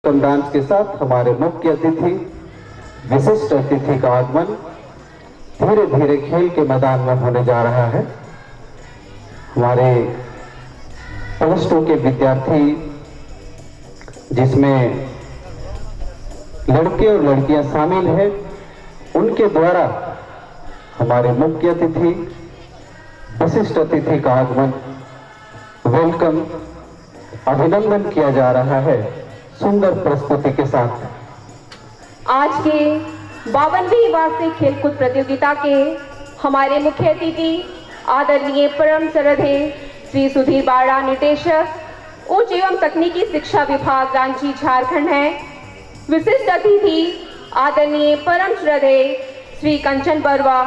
Dance के साथ हमारे मुख्य अतिथि विशिष्ट अतिथि का आगमन धीरे धीरे खेल के मैदान में होने जा रहा है। हमारे प्लस 2 के विद्यार्थी जिसमें लड़के और लड़कियां शामिल हैं, उनके द्वारा हमारे मुख्य अतिथि विशिष्ट अतिथि का आगमन वेलकम अभिनंदन किया जा रहा है सुंदर प्रस्तुति के साथ। आज के 52वीं वार्षिक खेलकूद प्रतियोगिता के हमारे मुख्य अतिथि आदरणीय परम श्रद्धेय श्री सुधीर बाड़ा, निदेशक उच्च एवं तकनीकी शिक्षा विभाग रांची झारखंड हैं। विशिष्ट अतिथि आदरणीय परम श्रद्धेय श्री कंचन बरुआ,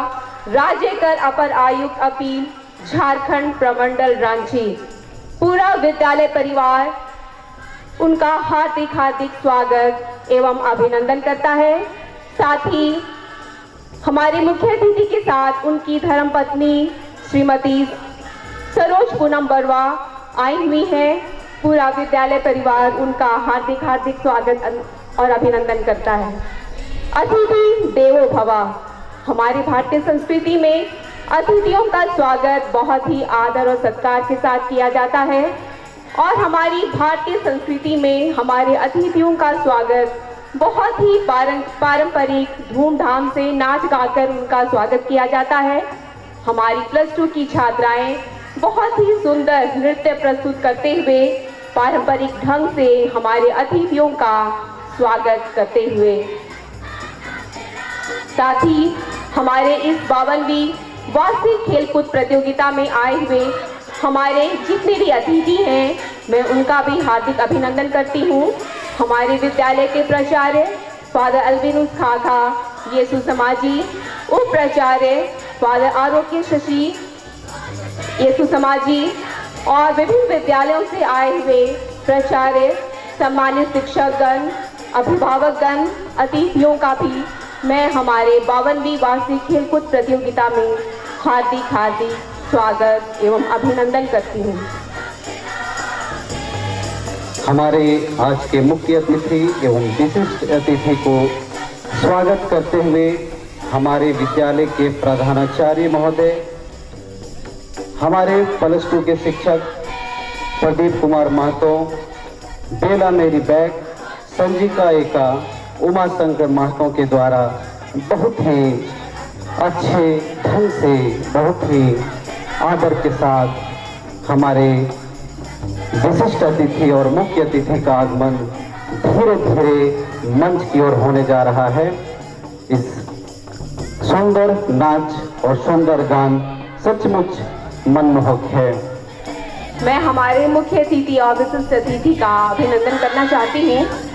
राज्य कर अपर आयुक्त अपील झारखंड प्रमंडल रांची। पूरा विद्यालय परिवार उनका हार्दिक स्वागत एवं अभिनंदन करता है। साथ ही हमारे मुख्य अतिथि के साथ उनकी धर्मपत्नी श्रीमती सरोज पूनम बरुआ आई हुई है। पूरा विद्यालय परिवार उनका हार्दिक स्वागत और अभिनंदन करता है। अतिथि देवो भव। हमारी भारतीय संस्कृति में अतिथियों का स्वागत बहुत ही आदर और सत्कार के साथ किया जाता है और हमारी भारतीय संस्कृति में हमारे अतिथियों का स्वागत बहुत ही पारंपरिक धूमधाम से नाच गाकर उनका स्वागत किया जाता है। हमारी प्लस 2 की छात्राएं बहुत ही सुंदर नृत्य प्रस्तुत करते हुए पारंपरिक ढंग से हमारे अतिथियों का स्वागत करते हुए, साथ ही हमारे इस 52वीं वार्षिक खेलकूद प्रतियोगिता में आए हुए हमारे जितने भी अतिथि हैं, मैं उनका भी हार्दिक अभिनंदन करती हूँ। हमारे विद्यालय के प्राचार्य फादर अल्बिनुस खाखा येसु समाजी, उप प्राचार्य फादर आरोग्य शशि येसु समाजी और विभिन्न विद्यालयों से आए हुए प्राचार्य, सम्मानित शिक्षकगण, अभिभावकगण, अतिथियों का भी मैं हमारे 52वीं वार्षिक खेलकूद प्रतियोगिता में हार्दिक स्वागत एवं अभिनंदन करती हूँ। हमारे आज के मुख्य अतिथि एवं विशिष्ट अतिथि को स्वागत करते हुए हमारे विद्यालय के प्रधानाचार्य महोदय, हमारे प्लस 2 के शिक्षक प्रदीप कुमार महतो, बेला मेरी बैग, संजिका एका, उमा शंकर महतो के द्वारा बहुत ही अच्छे ढंग से, बहुत ही आदर के साथ हमारे विशिष्ट अतिथि और मुख्य अतिथि का आगमन धीरे धीरे मंच की ओर होने जा रहा है। इस सुंदर नाच और सुंदर गान सचमुच मनमोहक है। मैं हमारे मुख्य अतिथि और विशिष्ट अतिथि का अभिनंदन करना चाहती हूँ।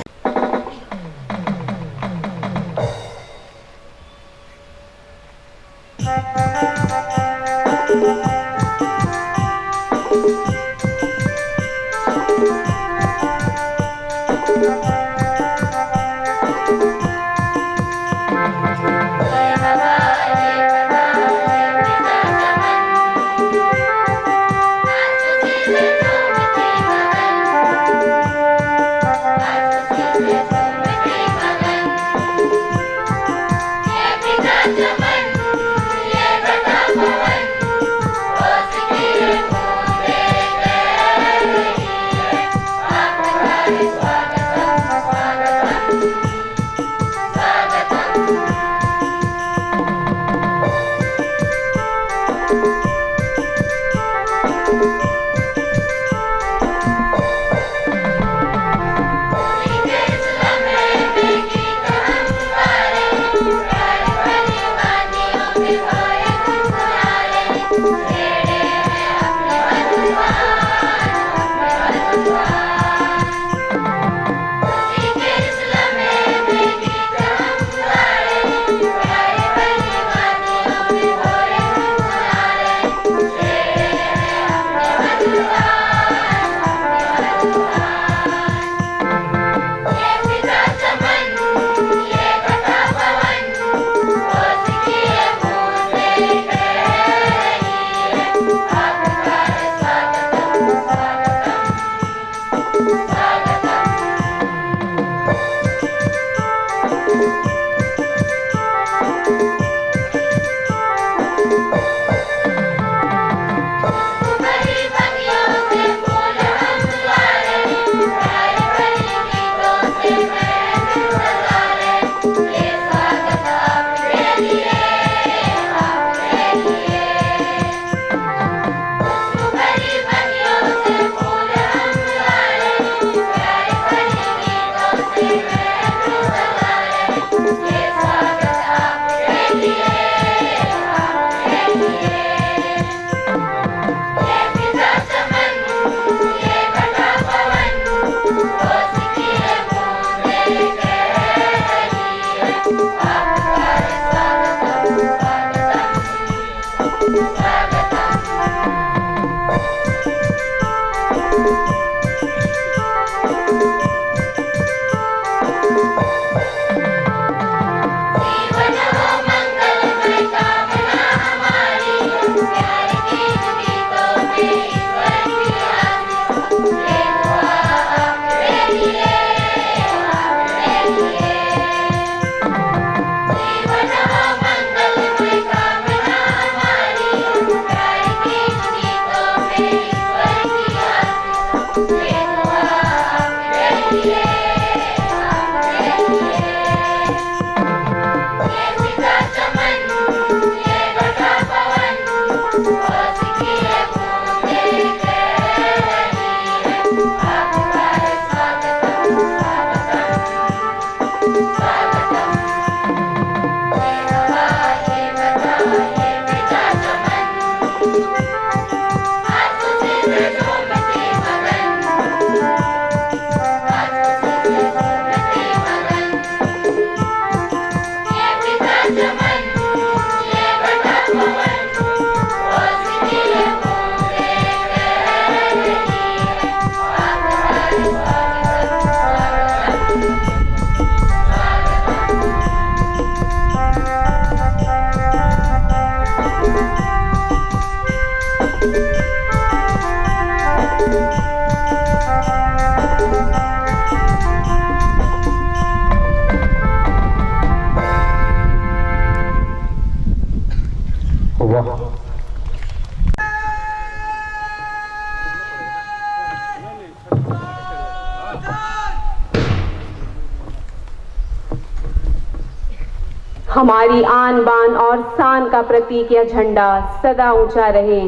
हमारी आन बान और शान का प्रतीक यह झंडा सदा ऊंचा रहे,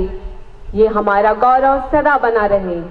ये हमारा गौरव सदा बना रहे।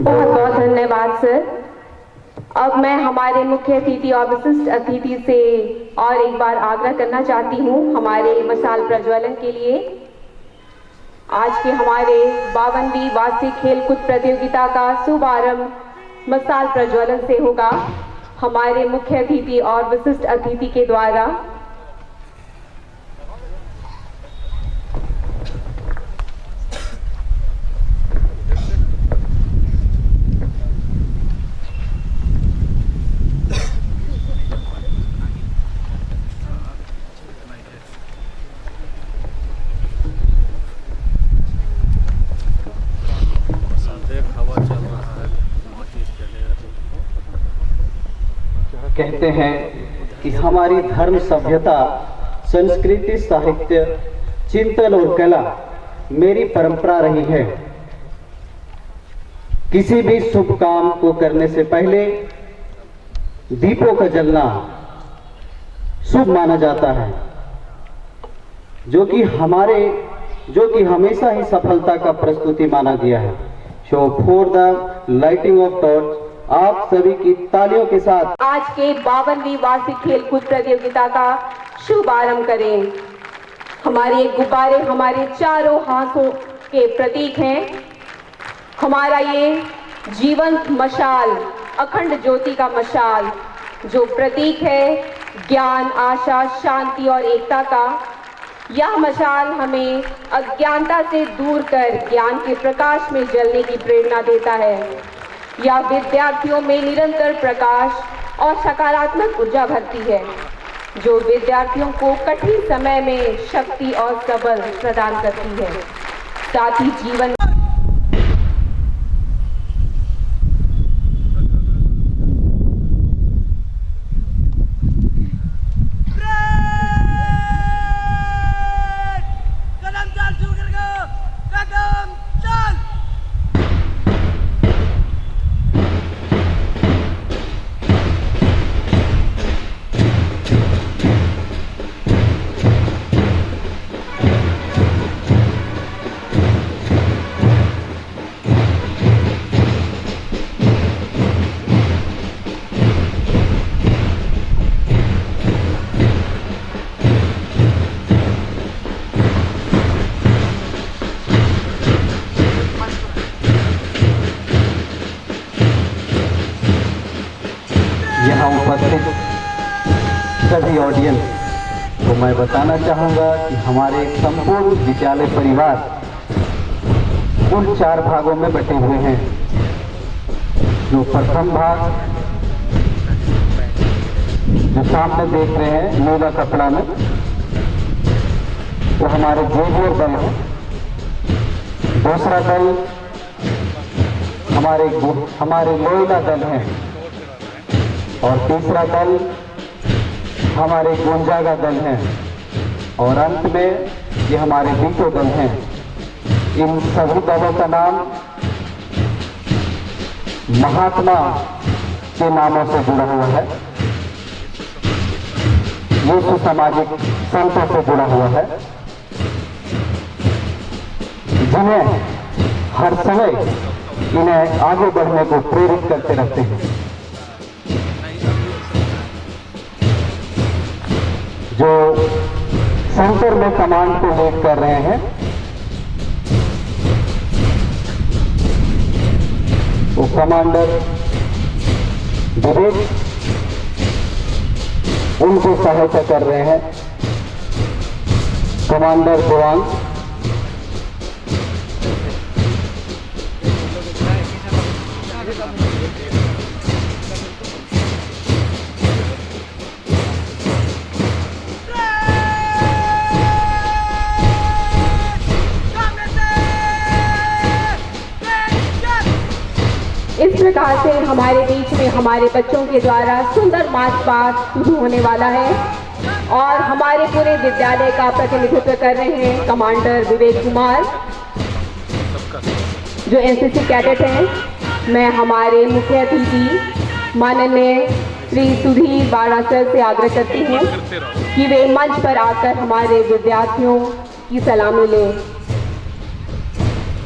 बहुत बहुत धन्यवाद सर। अब मैं हमारे मुख्य अतिथि और विशिष्ट अतिथि से और एक बार आग्रह करना चाहती हूँ हमारे मशाल प्रज्वलन के लिए। आज के हमारे 52वीं वार्षिक खेलकूद प्रतियोगिता का शुभारंभ मशाल प्रज्वलन से होगा हमारे मुख्य अतिथि और विशिष्ट अतिथि के द्वारा। कहते हैं कि हमारी धर्म, सभ्यता, संस्कृति, साहित्य, चिंतन और कला मेरी परंपरा रही है। किसी भी शुभ काम को करने से पहले दीपों का जलना शुभ माना जाता है, जो कि हमेशा ही सफलता का प्रस्तुति माना गया है। So for the lighting of torch, आप सभी की तालियों के साथ आज के 52वीं वार्षिक खेलकूद प्रतियोगिता का शुभारंभ करें। हमारे गुब्बारे हमारे चारों हाथों के प्रतीक हैं। हमारा ये जीवंत मशाल, अखंड ज्योति का मशाल, जो प्रतीक है ज्ञान, आशा, शांति और एकता का, यह मशाल हमें अज्ञानता से दूर कर ज्ञान के प्रकाश में जलने की प्रेरणा देता है। यह विद्यार्थियों में निरंतर प्रकाश और सकारात्मक ऊर्जा भरती है, जो विद्यार्थियों को कठिन समय में शक्ति और सबल प्रदान करती है। साथ ही जीवन यहाँ उपस्थित सभी ऑडियंस को मैं बताना चाहूँगा कि हमारे संपूर्ण विद्यालय परिवार कुल 4 भागों में बटे हुए हैं। जो प्रथम भाग जो सामने देख रहे हैं नीला कपड़ा में, वो हमारे जेवियर दल है। दूसरा दल हमारे लोयला दल है और तीसरा दल हमारे गोंजागा दल हैं और अंत में ये हमारे बीटो दल हैं। इन सभी दलों का नाम महात्मा के नामों से जुड़ा हुआ है, ये सामाजिक संतों से जुड़ा हुआ है, जिन्हें हर समय इन्हें आगे बढ़ने को प्रेरित करते रहते हैं। जो सेंटर में कमांड को लीड कर रहे हैं वो कमांडर विवेक, उनको सहायता कर रहे हैं कमांडर देवांग। इस प्रकार से हमारे बीच में हमारे बच्चों के द्वारा सुंदर मार्च पास्ट शुरू होने वाला है और हमारे पूरे विद्यालय का प्रतिनिधित्व कर रहे हैं कमांडर विवेक कुमार, जो एनसीसी कैडेट हैं। मैं हमारे मुख्य अतिथि माननीय श्री सुधीर बाड़ा सर से आग्रह करती हूँ कि वे मंच पर आकर हमारे विद्यार्थियों की सलामी लें।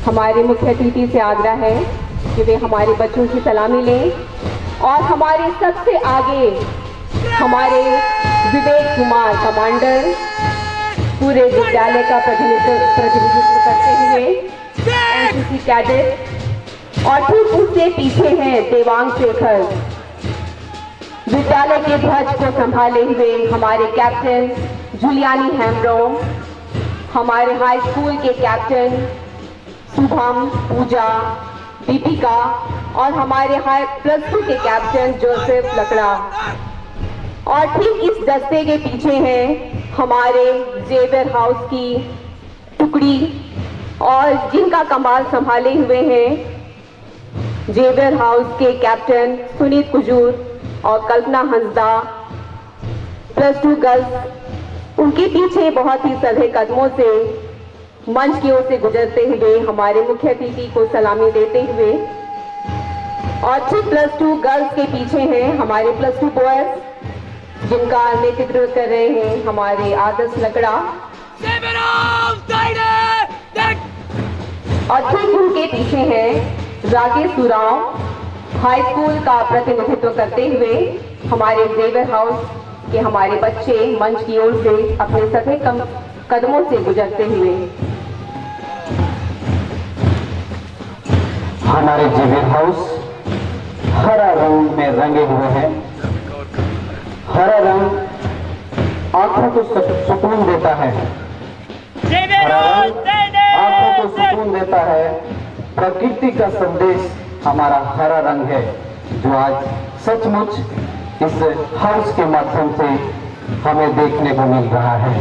हमारे मुख्य अतिथि से आग्रह है कि वे हमारे बच्चों की सलामी लें और हमारे सबसे आगे हमारे विवेक कुमार कमांडर पूरे विद्यालय का प्रतिनिधित्व करते हुए एनसीसी कैडेट और ठीक उससे पीछे हैं देवांग शेखर। विद्यालय के ध्वज को संभाले हुए हमारे कैप्टन जुलियानी हेम्ब्रोम, हमारे हाई स्कूल के कैप्टन शुभम, पूजा, दीपिका और हमारे हाई +2 के कैप्टन जोसेफ लकड़ा। और ठीक इस दस्ते के पीछे हैं हमारे जेवियर हाउस की टुकड़ी और जिनका कमाल संभाले हुए हैं जेवियर हाउस के कैप्टन सुनीत कुजूर और कल्पना हंसदा +2 गर्ल्स। उनके पीछे बहुत ही सधे कदमों से मंच की ओर से गुजरते हुए हमारे मुख्य अतिथि को सलामी देते हुए और ठीक +2 गर्ल्स के पीछे हैं हमारे +2 बॉयज, जिनका नेतृत्व कर रहे हैं हमारे आदर्श लकड़ा। और ठीक उनके पीछे हैं राकेश सुराव, हाई स्कूल का प्रतिनिधित्व करते हुए हमारे जेवियर हाउस के हमारे बच्चे मंच की ओर से अपने सफे कदमों से गुजरते हुए हमारे जेवियर हाउस हरा रंग में रंगे हुए हैं। हरा रंग आंखों को सुकून देता है। हरा रंग आंखों को सुकून देता है। प्रकृति का संदेश हमारा हरा रंग है, जो आज सचमुच इस हाउस के माध्यम से हमें देखने को मिल रहा है।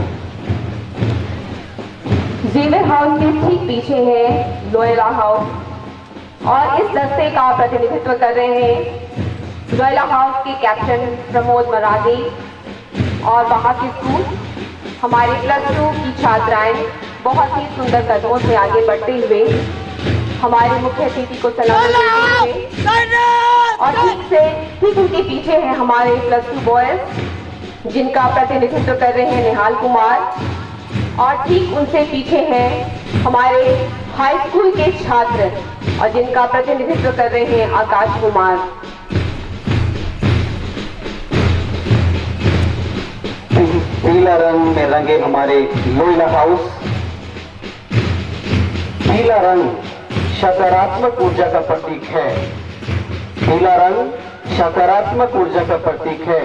जेवियर हाउस के ठीक पीछे है लोयला हाउस और इस दस्ते का प्रतिनिधित्व कर रहे हैं लोयला हाउस के कैप्टन प्रमोद मरादी और वहाँ के स्कूल हमारे +2 की छात्राएं बहुत ही सुंदर कदमों से आगे बढ़ते हुए हमारे मुख्य अतिथि को सलाम देते हुए और ठीक उनके पीछे है हमारे +2 बॉयज जिनका प्रतिनिधित्व कर रहे हैं निहाल कुमार और ठीक उनसे पीछे हैं हमारे हाई स्कूल के छात्र और जिनका प्रतिनिधित्व कर रहे हैं आकाश कुमार। पीला रंग में रंगे हमारे लोयला हाउस। पीला रंग सकारात्मक ऊर्जा का प्रतीक है। पीला रंग सकारात्मक ऊर्जा का प्रतीक है,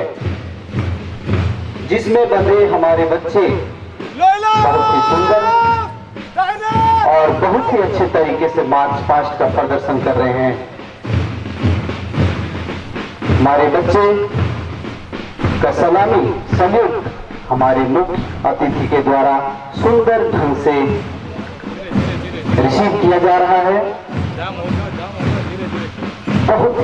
जिसमें बंधे हमारे बच्चे बहुत ही सुंदर और बहुत ही अच्छे तरीके से मार्च पास्ट का प्रदर्शन कर रहे हैं। हमारे बच्चे का सलामी सल्यूट हमारे मुख्य अतिथि के द्वारा सुंदर ढंग से रिसीव किया जा रहा है। बहुत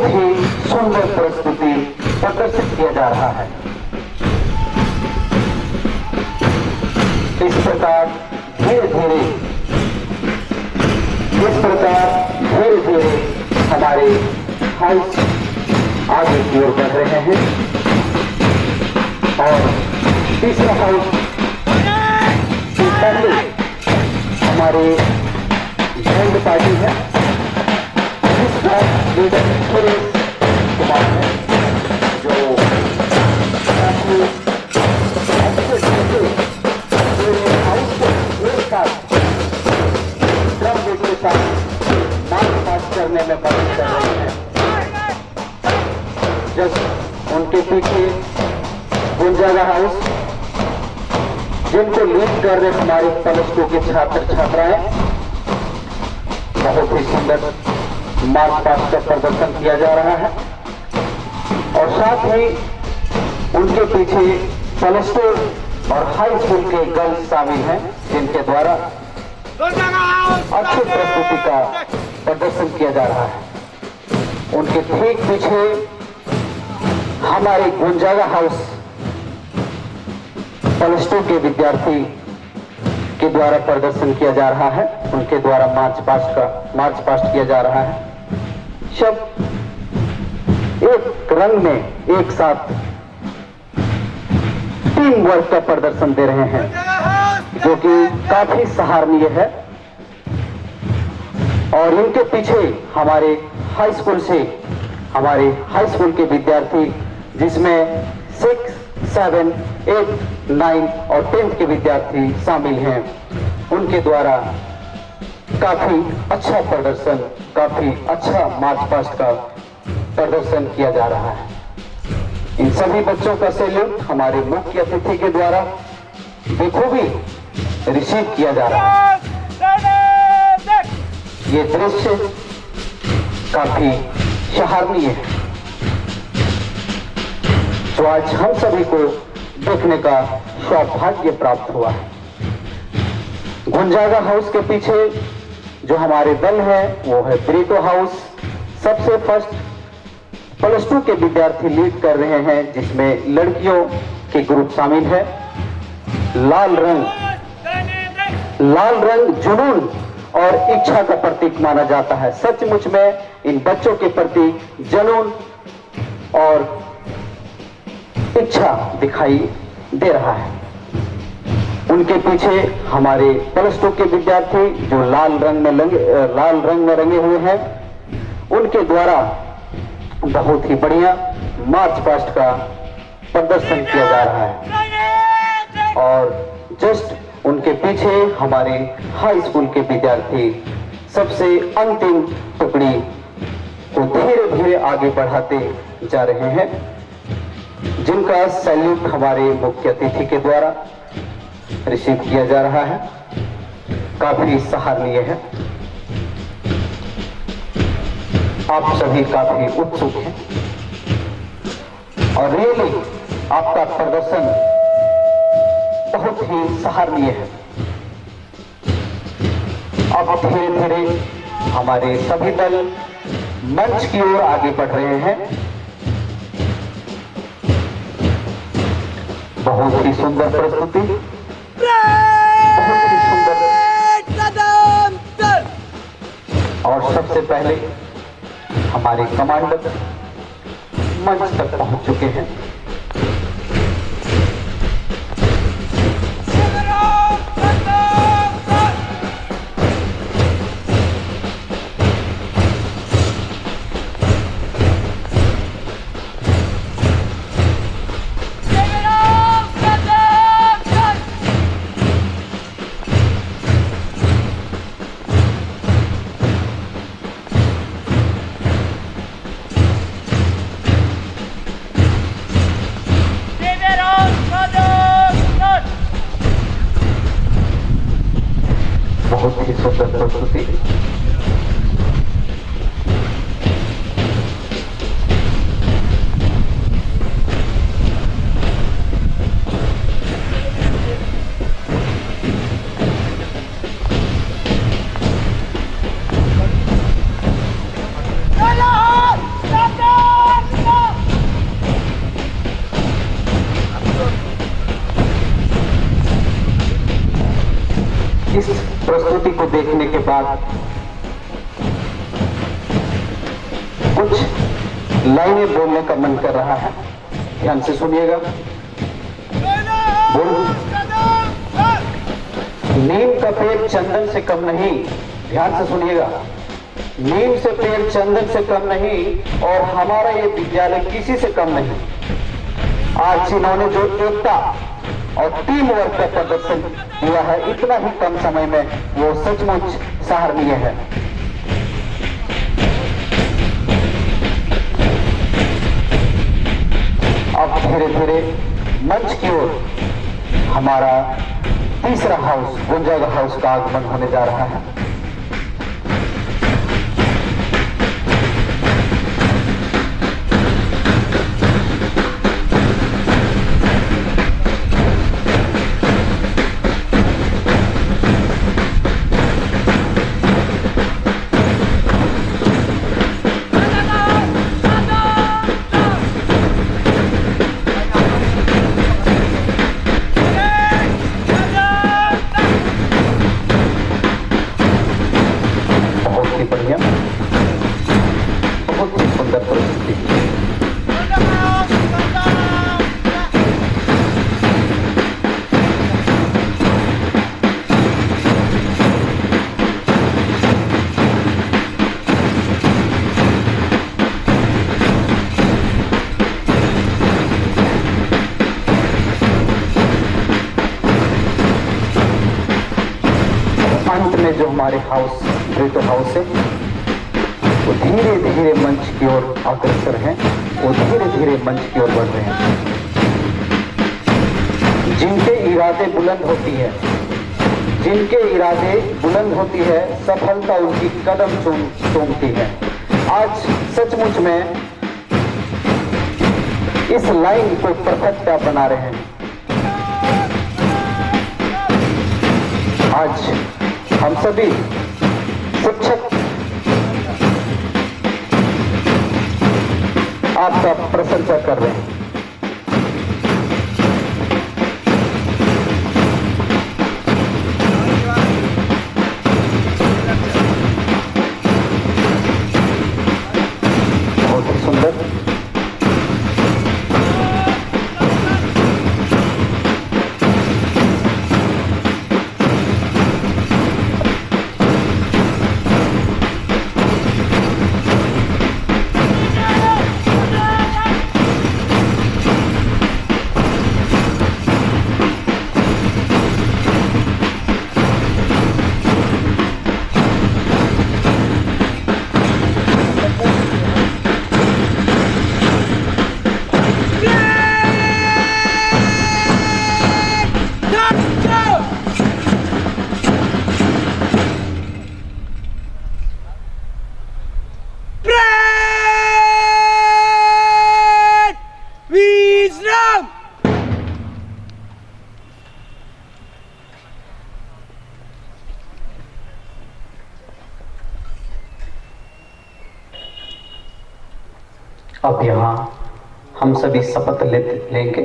ही सुंदर प्रस्तुति प्रदर्शित किया जा रहा है। इस प्रकार धीरे धीरे हमारे हाउस आगे की ओर बढ़ रहे हैं और तीसरा हाउस से पहले हमारे बैंड पार्टी है, जिसका लीडर सुरेश कुमार है, जो काफी अच्छे पूरे हाउस को एक साथ ड्रम बीट के साथ मार्च पास्ट करने में मदद कर रहे हैं। जब उनके पीछे गुंजागा हाउस, जिनको लीड कर रहे हमारे +2 के छात्र छात्राएं, बहुत ही सुंदर मार्च पास्ट का प्रदर्शन किया जा रहा है और साथ ही उनके पीछे +2 और हाई स्कूल के गर्ल्स शामिल हैं, जिनके द्वारा अच्छी प्रस्तुति का प्रदर्शन किया जा रहा है। उनके ठीक पीछे हमारे गुंजागा हाउस +2 के विद्यार्थी के द्वारा प्रदर्शन किया जा रहा है। उनके द्वारा मार्च पास्ट किया जा रहा है। सब एक रंग में एक साथ टीम वर्क का प्रदर्शन दे रहे हैं, जो कि काफी सराहनीय है। और इनके पीछे हमारे हाई स्कूल के विद्यार्थी, जिसमें 6, 7, 8, 9 और 10th के विद्यार्थी शामिल हैं, उनके द्वारा काफी अच्छा प्रदर्शन, काफी अच्छा मार्च पास्ट का प्रदर्शन किया जा रहा है। इन सभी बच्चों का सैल्यूट हमारे मुख्य अतिथि के द्वारा बखूबी रिसीव किया जा रहा है। ये दृश्य काफी सराहनीय है, जो आज हम सभी को देखने का सौभाग्य प्राप्त हुआ है। गुंजागा हाउस के पीछे जो हमारे दल है वो है ब्रिटो हाउस। सबसे फर्स्ट +2 के विद्यार्थी लीड कर रहे हैं, जिसमें लड़कियों के ग्रुप शामिल है। लाल रंग जुनून और इच्छा का प्रतीक माना जाता है। सचमुच में इन बच्चों के प्रति जुनून और इच्छा दिखाई दे रहा है। उनके पीछे हमारे प्लस 2 के विद्यार्थी जो लाल रंग में रंगे हुए हैं, उनके द्वारा बहुत ही बढ़िया मार्च पास्ट का प्रदर्शन किया जा रहा है। और जस्ट उनके पीछे हमारे हाई स्कूल के विद्यार्थी सबसे अंतिम टुकड़ी को धीरे धीरे आगे बढ़ाते जा रहे हैं, जिनका सैल्यूट हमारे मुख्य अतिथि के द्वारा रिसीव किया जा रहा है। काफी सराहनीय है। आप सभी काफी उत्सुक हैं और रियली आपका प्रदर्शन बहुत ही सराहनीय है। अब धीरे धीरे हमारे सभी दल मंच की ओर आगे बढ़ रहे हैं। बहुत ही सुंदर प्रस्तुति, बहुत ही सुंदर। और सबसे पहले हमारे कमांडर मंच तक पहुंच चुके हैं। बहुत ही सुंदर प्रस्तुति। इस प्रस्तुति को देखने के बाद कुछ लाइनें बोलने का मन कर रहा है। ध्यान से सुनिएगा। नीम का पेड़ चंदन से कम नहीं। ध्यान से सुनिएगा। नीम से पेड़ चंदन से कम नहीं और हमारा ये विद्यालय किसी से कम नहीं। आज इन्होंने जो एकता और टीम वर्क का प्रदर्शन किया है इतना ही कम समय में, वो सचमुच सराहनीय है। अब धीरे धीरे मंच की ओर हमारा तीसरा हाउस गुंजागा हाउस का आगमन होने जा रहा है। बहुत ही सुंदर प्रस्तुति। अंत में जो हमारे हाउस ब्रेटो हाउस है वो धीरे धीरे मंच की ओर अग्रसर हैं, वो धीरे धीरे मंच की ओर बढ़ रहे हैं। जिनके इरादे बुलंद होती है, जिनके इरादे बुलंद होती है, सफलता उनकी कदम चूमती है। आज सचमुच में इस लाइन को परफेक्ट बना रहे हैं। आज हम सभी शिक्षक आपका प्रशंसा कर रहे हैं। बहुत ही सुंदर। अब यहाँ हम सभी शपथ लेंगे।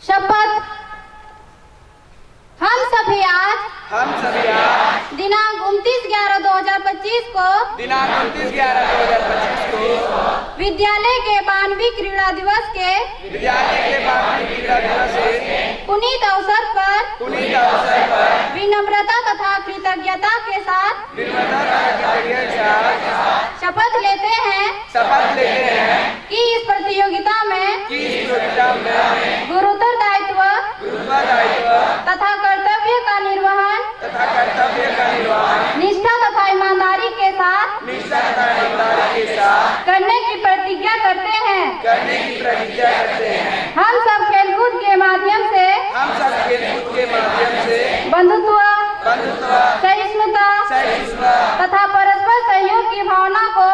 शपथ। हम सभी आज दिनांक 29/11/2025 को विद्यालय के 92वीं क्रीड़ा दिवस के पुनीत अवसर पर विनम्रता तथा कृतज्ञता के साथ शपथ लेते हैं कि इस प्रतियोगिता में गुरुतर दायित्व तथा कर्तव्य का निर्वहन निष्ठा तथा ईमानदारी के साथ करने की प्रतिज्ञा करते हैं। हम सब खेलकूद के माध्यम से बंधुत्व, सहिष्णुता तथा परस्पर सहयोग की भावना को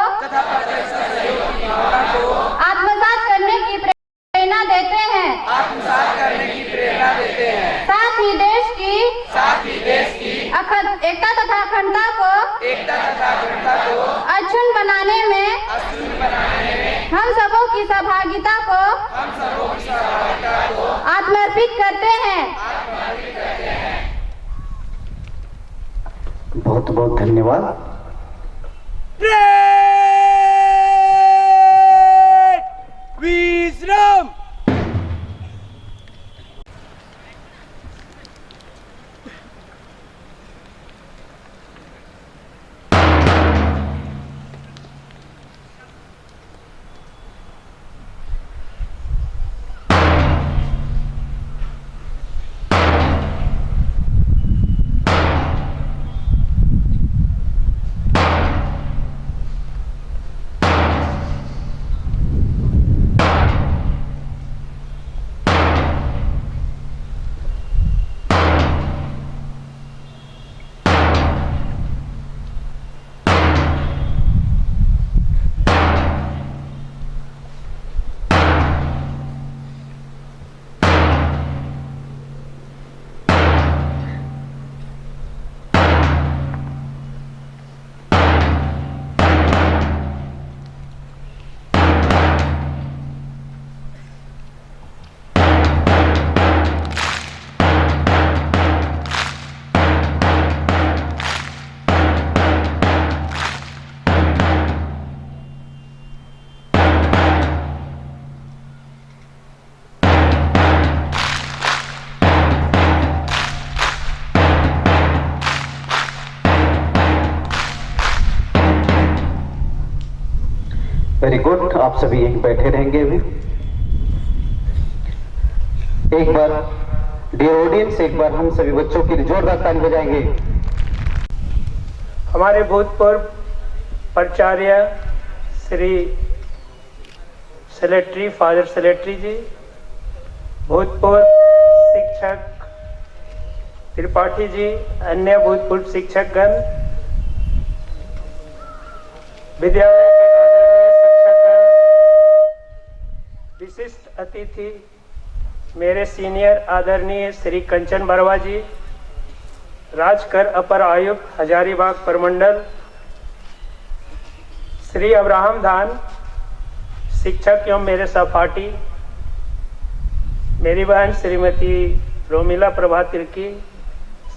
आत्मसात करने की प्रेरणा देते हैं। साथ ही देश की एकता तथा अखंडता को अक्षुण्ण बनाने में हम सबों की सहभागिता को आत्मर्पित करते हैं। बहुत बहुत धन्यवाद। विश्राम। Very good. आप सभी यहीं बैठे रहेंगे अभी। एक बार डियर ऑडियंस, एक बार हम सभी बच्चों की जोरदार ताली बजाएंगे। हमारे भूतपूर्व प्राचार्य श्री सेलेट्री, फादर सेलेट्री जी, भूतपूर्व शिक्षक त्रिपाठी जी, अन्य भूतपूर्व शिक्षकगण, विद्यालय के आदरणीय शिक्षकगण, विशिष्ट अतिथि मेरे सीनियर आदरणीय श्री कंचन बरवा जी, राजकर अपर आयुक्त हजारीबाग प्रमंडल, श्री अब्राहम धान शिक्षक एवं मेरे सहपाठी, मेरी बहन श्रीमती रोमिला प्रभा तिर्की,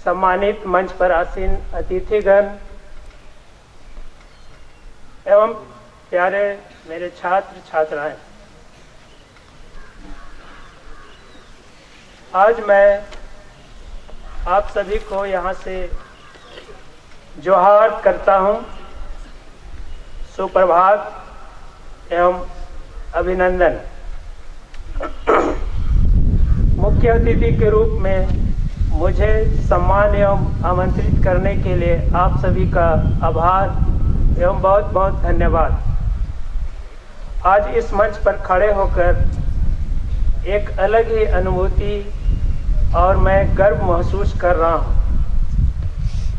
सम्मानित मंच पर आसीन अतिथिगण एवं प्यारे मेरे छात्र छात्राएं, आज मैं आप सभी को यहाँ से जोहार करता हूँ, सुप्रभात एवं अभिनंदन। मुख्य अतिथि के रूप में मुझे सम्मान एवं आमंत्रित करने के लिए आप सभी का आभार एवं बहुत बहुत धन्यवाद। आज इस मंच पर खड़े होकर एक अलग ही अनुभूति और मैं गर्व महसूस कर रहा हूँ,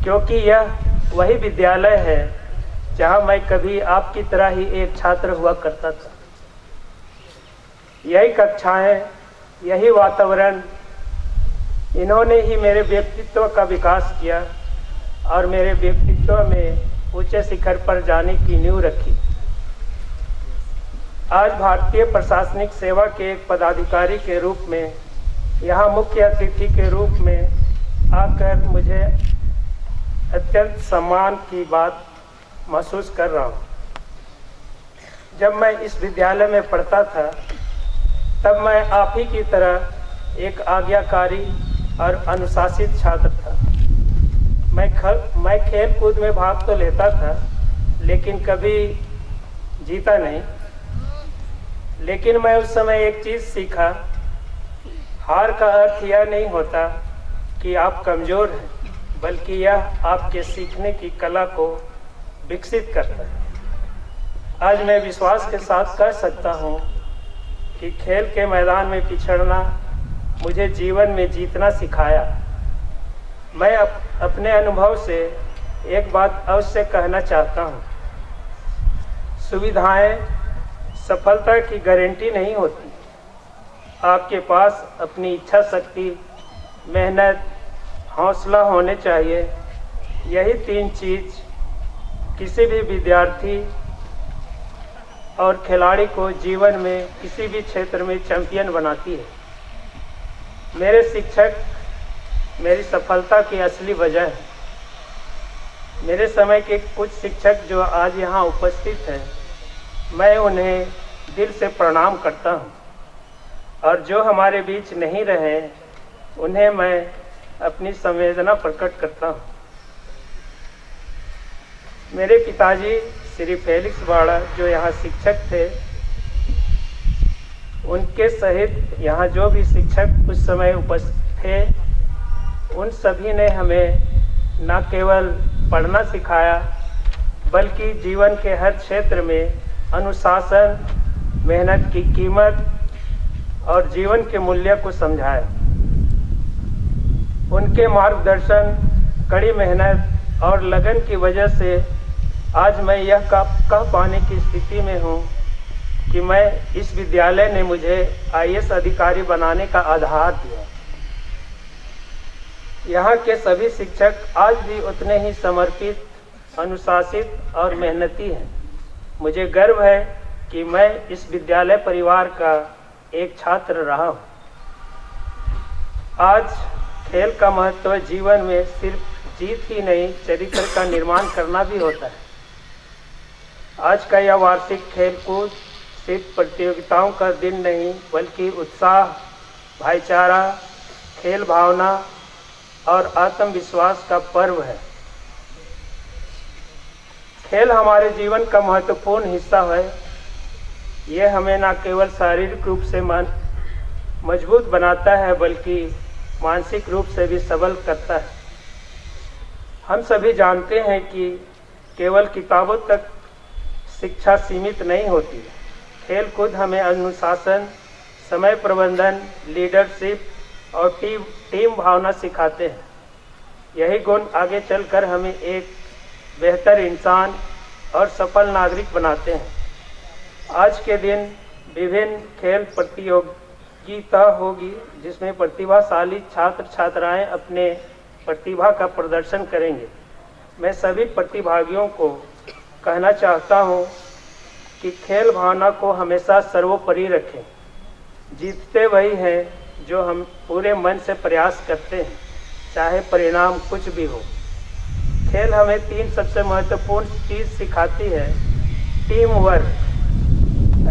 क्योंकि यह वही विद्यालय है जहां मैं कभी आपकी तरह ही एक छात्र हुआ करता था। यही कक्षाएं, यही वातावरण, इन्होंने ही मेरे व्यक्तित्व का विकास किया और मेरे व्यक्तित्व में ऊंचे शिखर पर जाने की नींव रखी। आज भारतीय प्रशासनिक सेवा के एक पदाधिकारी के रूप में यहाँ मुख्य अतिथि के रूप में आकर मुझे अत्यंत सम्मान की बात महसूस कर रहा हूँ। जब मैं इस विद्यालय में पढ़ता था तब मैं आप ही की तरह एक आज्ञाकारी और अनुशासित छात्र था। मैं खेल कूद में भाग तो लेता था लेकिन कभी जीता नहीं। लेकिन मैं उस समय एक चीज़ सीखा, हार का अर्थ यह नहीं होता कि आप कमज़ोर हैं, बल्कि यह आपके सीखने की कला को विकसित करता है। आज मैं विश्वास के साथ कह सकता हूँ कि खेल के मैदान में पिछड़ना मुझे जीवन में जीतना सिखाया। मैं अपने अनुभव से एक बात अवश्य कहना चाहता हूँ, सुविधाएं सफलता की गारंटी नहीं होती। आपके पास अपनी इच्छा शक्ति, मेहनत, हौसला होने चाहिए। यही तीन चीज़ किसी भी विद्यार्थी और खिलाड़ी को जीवन में किसी भी क्षेत्र में चैंपियन बनाती है। मेरे शिक्षक मेरी सफलता की असली वजह है। मेरे समय के कुछ शिक्षक जो आज यहाँ उपस्थित हैं, मैं उन्हें दिल से प्रणाम करता हूँ, और जो हमारे बीच नहीं रहे उन्हें मैं अपनी संवेदना प्रकट करता हूँ। मेरे पिताजी श्री फेलिक्स बाड़ा जो यहाँ शिक्षक थे, उनके सहित यहाँ जो भी शिक्षक उस समय उपस्थित थे, उन सभी ने हमें न केवल पढ़ना सिखाया बल्कि जीवन के हर क्षेत्र में अनुशासन, मेहनत की कीमत और जीवन के मूल्य को समझाया। उनके मार्गदर्शन, कड़ी मेहनत और लगन की वजह से आज मैं यह कह पाने की स्थिति में हूँ कि मैं इस विद्यालय ने मुझे IAS अधिकारी बनाने का आधार दिया। यहाँ के सभी शिक्षक आज भी उतने ही समर्पित, अनुशासित और मेहनती हैं। मुझे गर्व है कि मैं इस विद्यालय परिवार का एक छात्र रहा हूँ। आज खेल का महत्व जीवन में सिर्फ जीत ही नहीं, चरित्र का निर्माण करना भी होता है। आज का यह वार्षिक खेल कूद सिर्फ प्रतियोगिताओं का दिन नहीं, बल्कि उत्साह, भाईचारा, खेल भावना और आत्मविश्वास का पर्व है। खेल हमारे जीवन का महत्वपूर्ण हिस्सा है। यह हमें न केवल शारीरिक रूप से मजबूत बनाता है, बल्कि मानसिक रूप से भी सबल करता है। हम सभी जानते हैं कि केवल किताबों तक शिक्षा सीमित नहीं होती। खेल कूद हमें अनुशासन, समय प्रबंधन, लीडरशिप और टीम भावना सिखाते हैं। यही गुण आगे चलकर हमें एक बेहतर इंसान और सफल नागरिक बनाते हैं। आज के दिन विभिन्न खेल प्रतियोगिता होगी जिसमें प्रतिभाशाली छात्र छात्राएं अपने प्रतिभा का प्रदर्शन करेंगे। मैं सभी प्रतिभागियों को कहना चाहता हूं कि खेल भावना को हमेशा सर्वोपरि रखें। जीतते वही हैं जो हम पूरे मन से प्रयास करते हैं, चाहे परिणाम कुछ भी हो। खेल हमें तीन सबसे महत्वपूर्ण चीज़ सिखाती है। टीम वर्क,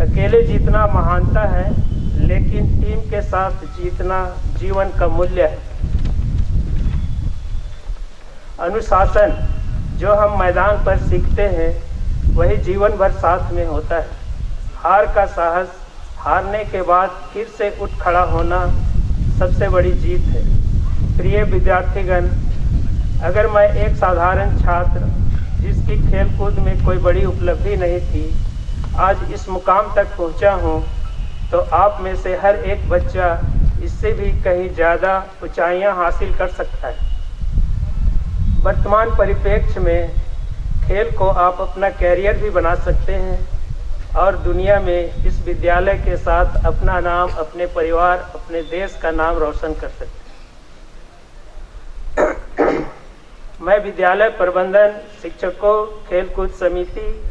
अकेले जीतना महानता है, लेकिन टीम के साथ जीतना जीवन का मूल्य है। अनुशासन, जो हम मैदान पर सीखते हैं वही जीवन भर साथ में होता है। हार का साहस, हारने के बाद फिर से उठ खड़ा होना सबसे बड़ी जीत है। प्रिय विद्यार्थीगण, अगर मैं एक साधारण छात्र जिसकी खेलकूद में कोई बड़ी उपलब्धि नहीं थी आज इस मुकाम तक पहुंचा हूं, तो आप में से हर एक बच्चा इससे भी कहीं ज़्यादा ऊंचाइयां हासिल कर सकता है। वर्तमान परिप्रेक्ष्य में खेल को आप अपना कैरियर भी बना सकते हैं और दुनिया में इस विद्यालय के साथ अपना नाम, अपने परिवार, अपने देश का नाम रोशन कर सकते हैं। मैं विद्यालय प्रबंधन, शिक्षकों, खेलकूद समिति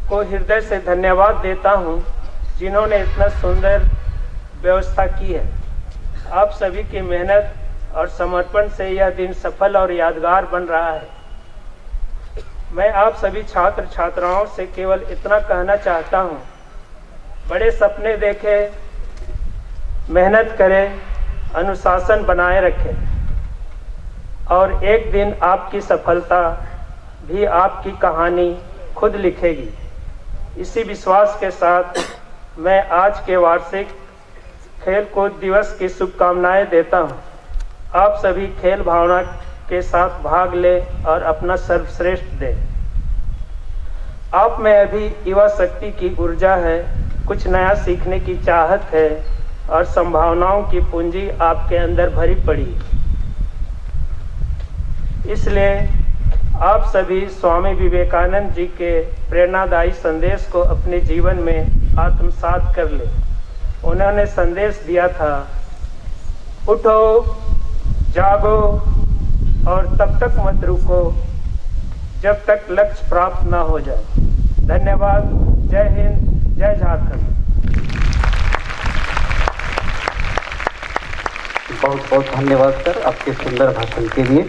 को हृदय से धन्यवाद देता हूं, जिन्होंने इतना सुंदर व्यवस्था की है। आप सभी की मेहनत और समर्पण से यह दिन सफल और यादगार बन रहा है। मैं आप सभी छात्र छात्राओं से केवल इतना कहना चाहता हूं, बड़े सपने देखें, मेहनत करें, अनुशासन बनाए रखें और एक दिन आपकी सफलता भी आपकी कहानी खुद लिखेगी। इसी विश्वास के साथ मैं आज के वार्षिक खेलकूद दिवस की शुभकामनाएं देता हूं। आप सभी खेल भावना के साथ भाग लें और अपना सर्वश्रेष्ठ दें। आप में अभी युवा शक्ति की ऊर्जा है, कुछ नया सीखने की चाहत है और संभावनाओं की पूंजी आपके अंदर भरी पड़ी है। इसलिए आप सभी स्वामी विवेकानंद जी के प्रेरणादायी संदेश को अपने जीवन में आत्मसात कर लें। उन्होंने संदेश दिया था, उठो, जागो और तब तक मत रुको जब तक लक्ष्य प्राप्त न हो जाए। धन्यवाद। जय हिंद, जय झारखंड। बहुत बहुत धन्यवाद सर आपके सुंदर भाषण के लिए,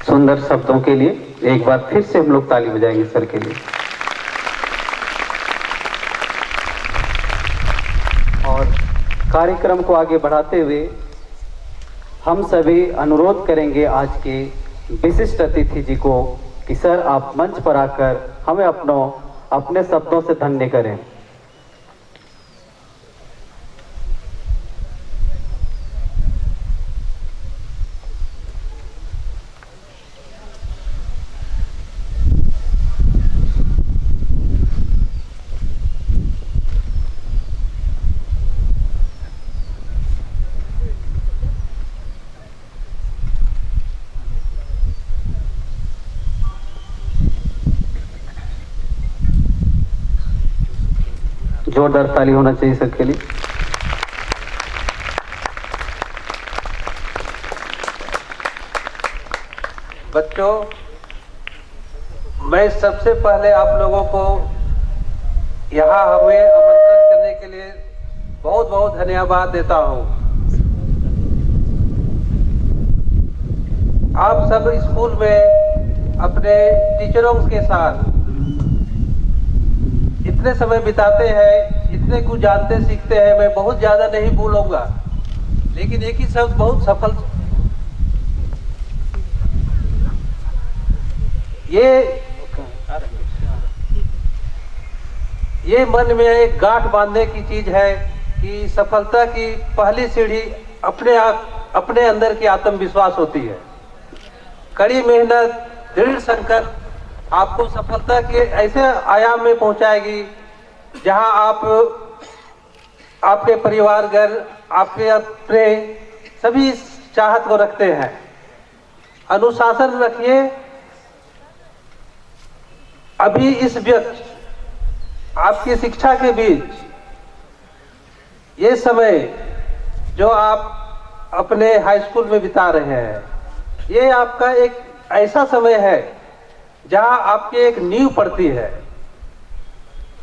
सुंदर शब्दों के लिए। एक बार फिर से हम लोग ताली बजाएंगे सर के लिए। और कार्यक्रम को आगे बढ़ाते हुए हम सभी अनुरोध करेंगे आज के विशिष्ट अतिथि जी को कि सर आप मंच पर आकर हमें अपने शब्दों से धन्य करें। जोरदार ताली होना चाहिए सर के लिए। बच्चों, मैं सबसे पहले आप लोगों को यहाँ हमें आमंत्रण करने के लिए बहुत बहुत धन्यवाद देता हूँ। आप सब स्कूल में अपने टीचरों के साथ इतने समय बिताते हैं, इतने कुछ जानते सीखते हैं। मैं बहुत ज़्यादा नहीं बोलूँगा, लेकिन एक ही शब्द बहुत सफल, ये मन में एक गांठ बांधने की चीज है कि सफलता की पहली सीढ़ी अपने अंदर की आत्मविश्वास होती है। कड़ी मेहनत, दृढ़ संकल्प आपको सफलता के ऐसे आयाम में पहुंचाएगी जहां आप आपके परिवारगण, आपके अपने सभी चाहत को रखते हैं। अनुशासन रखिए। अभी इस व्यक्त आपकी शिक्षा के बीच ये समय जो आप अपने हाई स्कूल में बिता रहे हैं, ये आपका एक ऐसा समय है जहां आपकी एक नींव पड़ती है।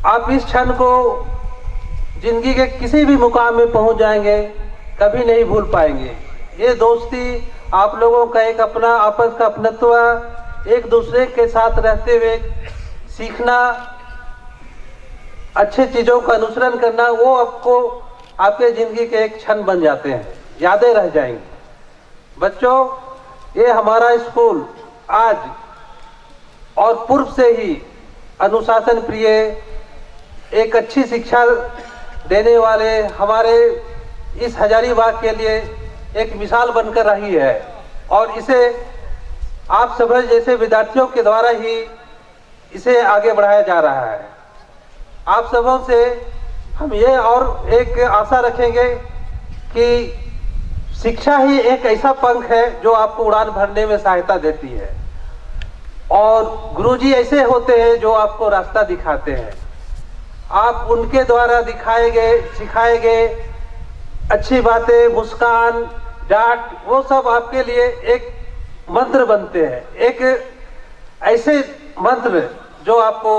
आप इस क्षण को जिंदगी के किसी भी मुकाम में पहुंच जाएंगे, कभी नहीं भूल पाएंगे। ये दोस्ती, आप लोगों का एक अपना आपस का अपनत्व, एक दूसरे के साथ रहते हुए सीखना, अच्छे चीज़ों का अनुसरण करना, वो आपको आपके ज़िंदगी के एक क्षण बन जाते हैं, यादें रह जाएंगी। बच्चों, ये हमारा स्कूल आज और पूर्व से ही अनुशासन प्रिय, एक अच्छी शिक्षा देने वाले हमारे इस हजारीबाग के लिए एक मिसाल बनकर रही है और इसे आप सब जैसे विद्यार्थियों के द्वारा ही इसे आगे बढ़ाया जा रहा है। आप सबों से हम ये और एक आशा रखेंगे कि शिक्षा ही एक ऐसा पंख है जो आपको उड़ान भरने में सहायता देती है। और गुरुजी ऐसे होते हैं जो आपको रास्ता दिखाते हैं। आप उनके द्वारा दिखाए गए, सिखाए गए अच्छी बातें, मुस्कान, डांट, वो सब आपके लिए एक मंत्र बनते हैं, एक ऐसे मंत्र जो आपको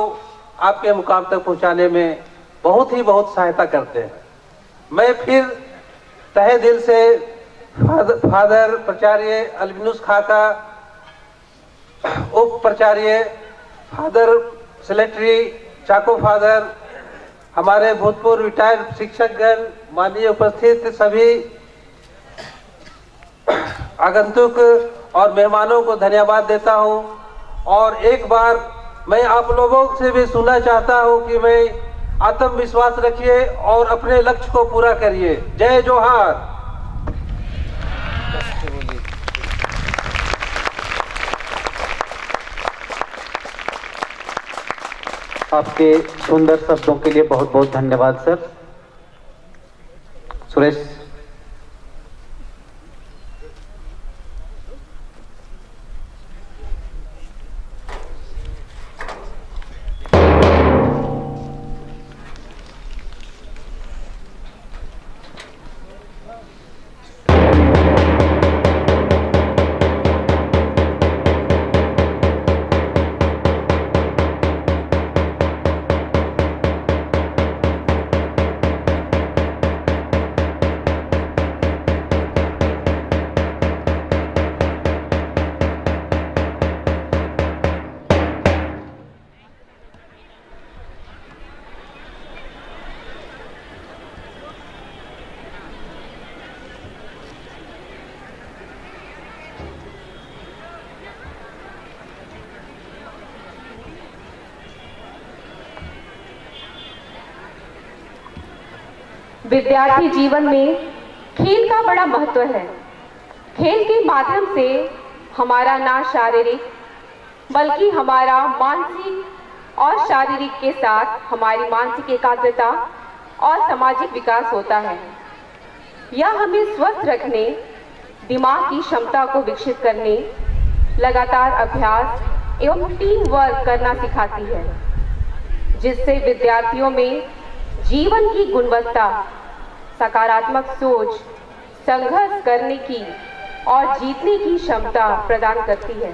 आपके मुकाम तक पहुंचाने में बहुत सहायता करते हैं। मैं फिर तहे दिल से फादर प्राचार्य अल्बिनुस खाका, उप प्राचार्य फादर सेक्रेटरी चाको फादर, हमारे भूतपूर्व रिटायर्ड शिक्षकगण, माननीय उपस्थित सभी आगंतुक और मेहमानों को धन्यवाद देता हूं। और एक बार मैं आप लोगों से भी सुनना चाहता हूं कि मैं आत्मविश्वास रखिए और अपने लक्ष्य को पूरा करिए। जय जोहार। आपके सुंदर शब्दों के लिए बहुत बहुत धन्यवाद सर। सुरेश। विद्यार्थी जीवन में खेल का बड़ा महत्व है। खेल के माध्यम से हमारा ना शारीरिक बल्कि हमारा मानसिक और शारीरिक के साथ हमारी मानसिक एकाग्रता और सामाजिक विकास होता है। यह हमें स्वस्थ रखने, दिमाग की क्षमता को विकसित करने, लगातार अभ्यास एवं टीम वर्क करना सिखाती है, जिससे विद्यार्थियों में जीवन की गुणवत्ता, सकारात्मक सोच, संघर्ष करने की और जीतने की क्षमता प्रदान करती है।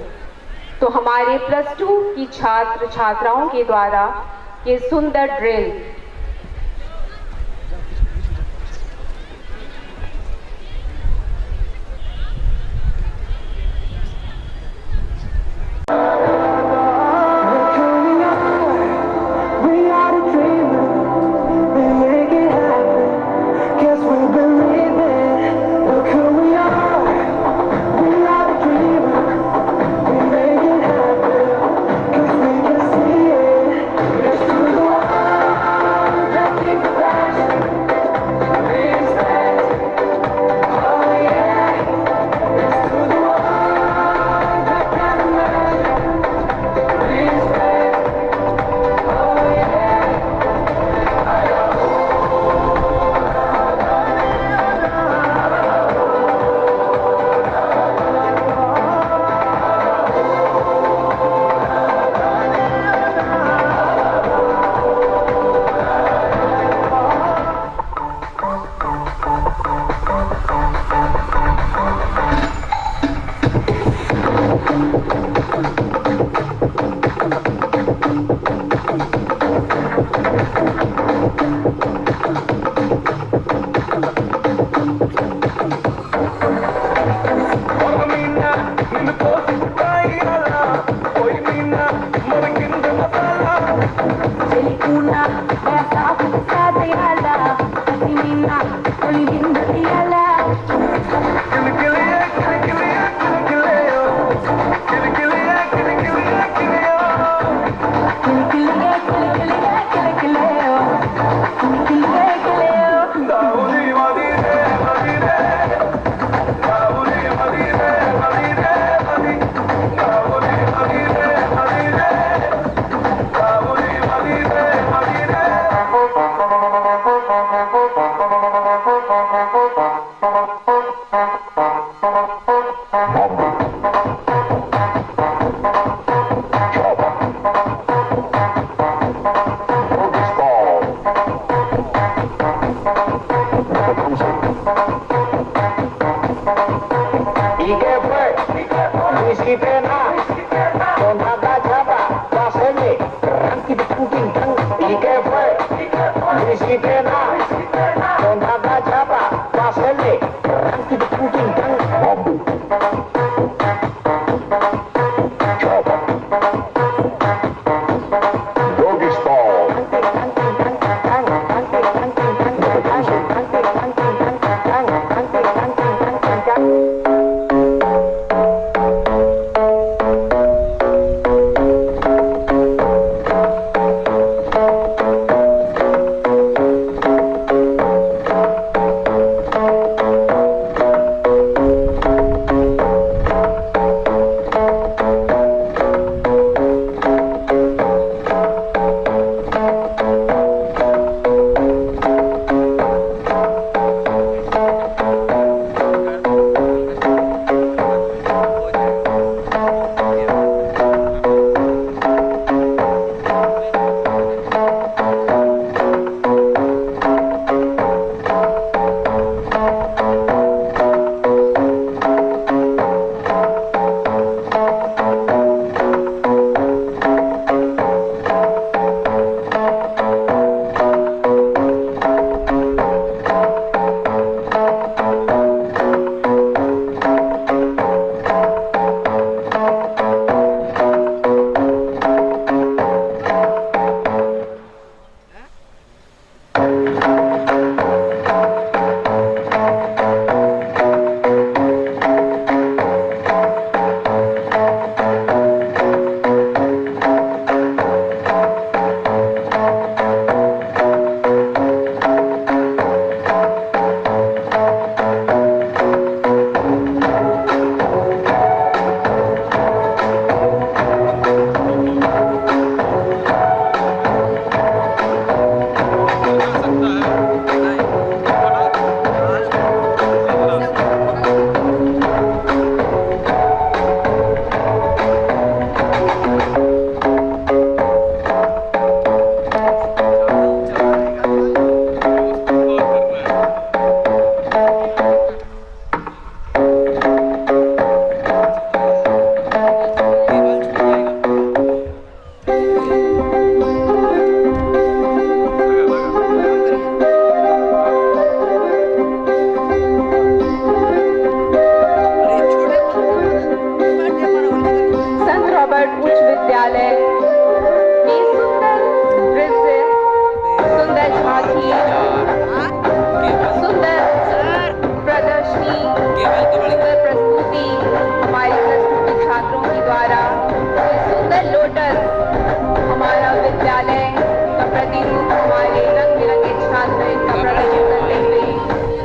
तो हमारे +2 की छात्र छात्राओं के द्वारा ये सुंदर ड्रिल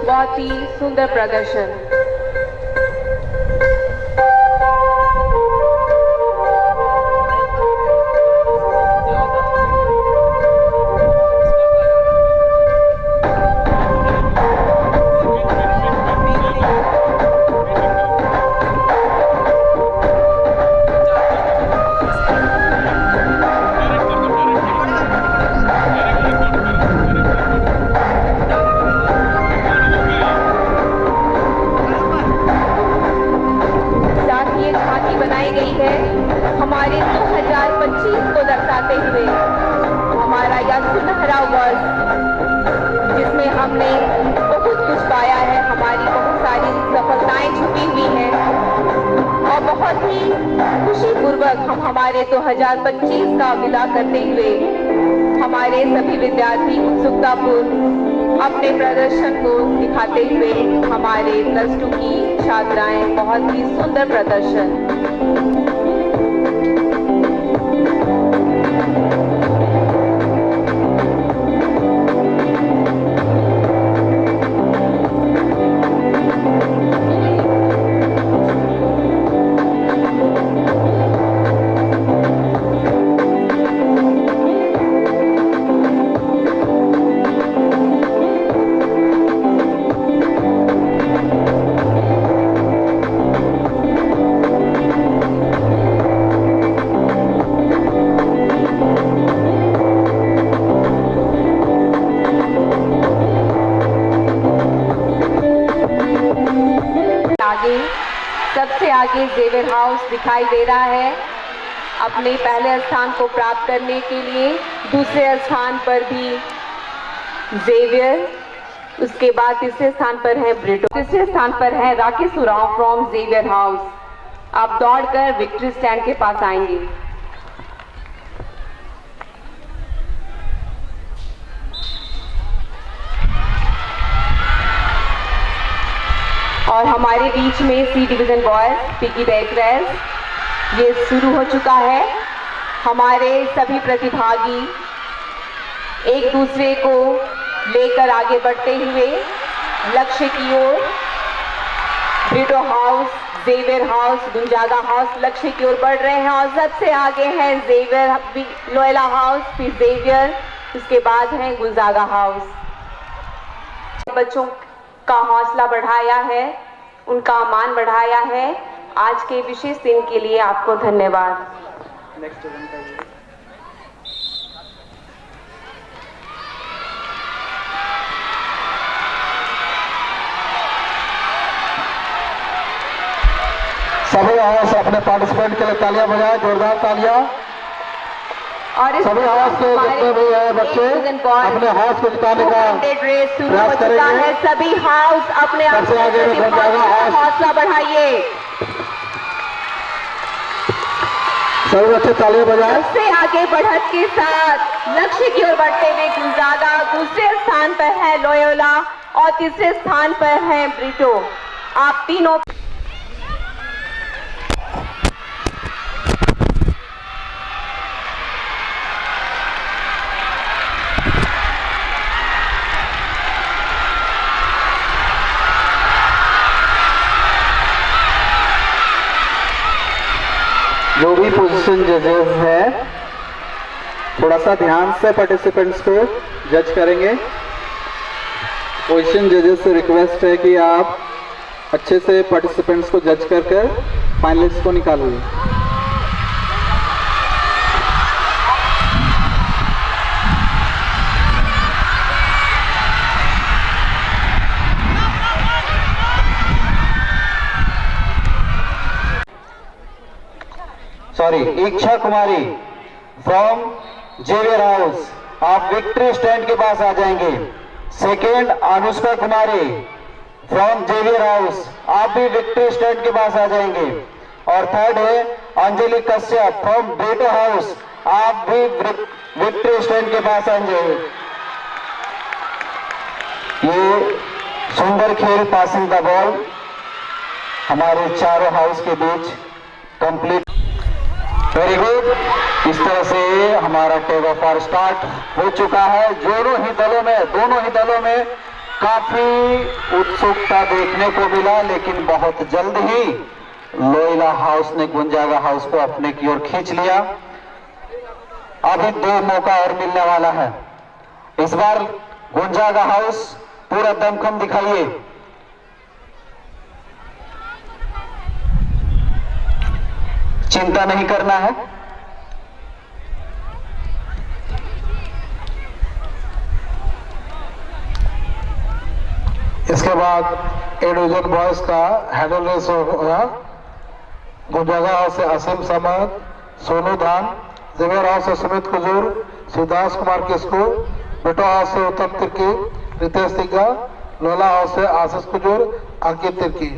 बहुत ही सुंदर प्रदर्शन। हमारे 2025 को दर्शाते हुए हमारा यह सुनहरा वर्ष जिसमें हमने बहुत कुछ पाया है, हमारी बहुत सारी सफलताएं छुपी हुई हैं और बहुत ही खुशीपूर्वक हम हमारे 2025 का विदा करते हुए हमारे सभी विद्यार्थी उत्सुकतापूर्व अपने प्रदर्शन को दिखाते हुए हमारे +2 की छात्राएं बहुत ही सुंदर प्रदर्शन। आगे जेवियर हाउस दिखाई दे रहा है। अपने पहले स्थान को प्राप्त करने के लिए दूसरे स्थान पर भी जेवियर, उसके बाद तीसरे स्थान पर है ब्रिटो, तीसरे स्थान पर है Rakesh Oraon from Xavier house. आप दौड़कर विक्ट्री स्टैंड के पास आएंगे। और हमारे बीच में सी डिवीजन बॉयज पिकी बैक रेस ये शुरू हो चुका है। हमारे सभी प्रतिभागी एक दूसरे को लेकर आगे बढ़ते हुए लक्ष्य की ओर, ब्रिटो हाउस, जेवियर हाउस, गुंजागा हाउस लक्ष्य की ओर बढ़ रहे हैं। और सबसे आगे है जेवियर, लोयला हाउस, फिर जेवियर, उसके बाद है गुंजागा हाउस। बच्चों का हौसला बढ़ाया है, उनका मान बढ़ाया है। आज के विशेष दिन के लिए आपको धन्यवाद। नेक्स्ट इवेंट है ये। सभी आवाज अपने पार्टिसिपेंट के लिए तालियां बजाएं, जोरदार तालियां। और इस सभी हाउस के जितने भी हैं बच्चे अपने हाउस को जिताने का प्रयास करेंगे। सभी हाउस अपने सबसे आगे में गुंजागा हाउस, हौसला बढ़ाइए। सभी बच्चे तालियां बजाएं। सबसे आगे बढ़त के साथ लक्ष्य की ओर बढ़ते हुए गुंजागा, दूसरे स्थान पर है लोयोला और तीसरे स्थान पर है ब्रिटो। आप तीनों जो भी पोजीशन जजेस है थोड़ा सा ध्यान से पार्टिसिपेंट्स को जज करेंगे। पोजीशन जजेस से रिक्वेस्ट है कि आप अच्छे से पार्टिसिपेंट्स को जज कर फाइनलिस्ट को निकालिए। Sorry, Ichchha Kumari from Xavier house, आप विक्ट्री स्टैंड के पास आ जाएंगे। Second, Anushka Kumari from Xavier house, आप भी विक्ट्री स्टैंड के पास आ जाएंगे। और थर्ड है Anjali Kashyap from Brito house, आप भी विक्ट्री स्टैंड के पास आ जाएंगे। ये सुंदर खेल पासिंग द बॉल हमारे चारों हाउस के बीच कंप्लीट। Very good. इस तरह से हमारा टैग ऑफ वार स्टार्ट हो चुका है। दोनों ही दलों में काफी उत्सुकता देखने को मिला, लेकिन बहुत जल्द ही लोयला हाउस ने गुंजागा हाउस को अपने की ओर खींच लिया। अभी 2 मौका और मिलने वाला है। इस बार गुंजागा हाउस पूरा दमखम दिखाइए। चिंता नहीं करना है। इसके बाद ए डिवीजन बॉयज का हैंडल रेस होगा। गुंजागा हाउस से असीम समद, सोनू धान, जेवियर हाउस से सुमित कुजूर, शिवदास कुमार किस्कू, ब्रिटो हाउस से उत्तम तिर्की, रितेश तिग्गा, लोला हाउस से आशीष कुजूर, अंकित तिर्की।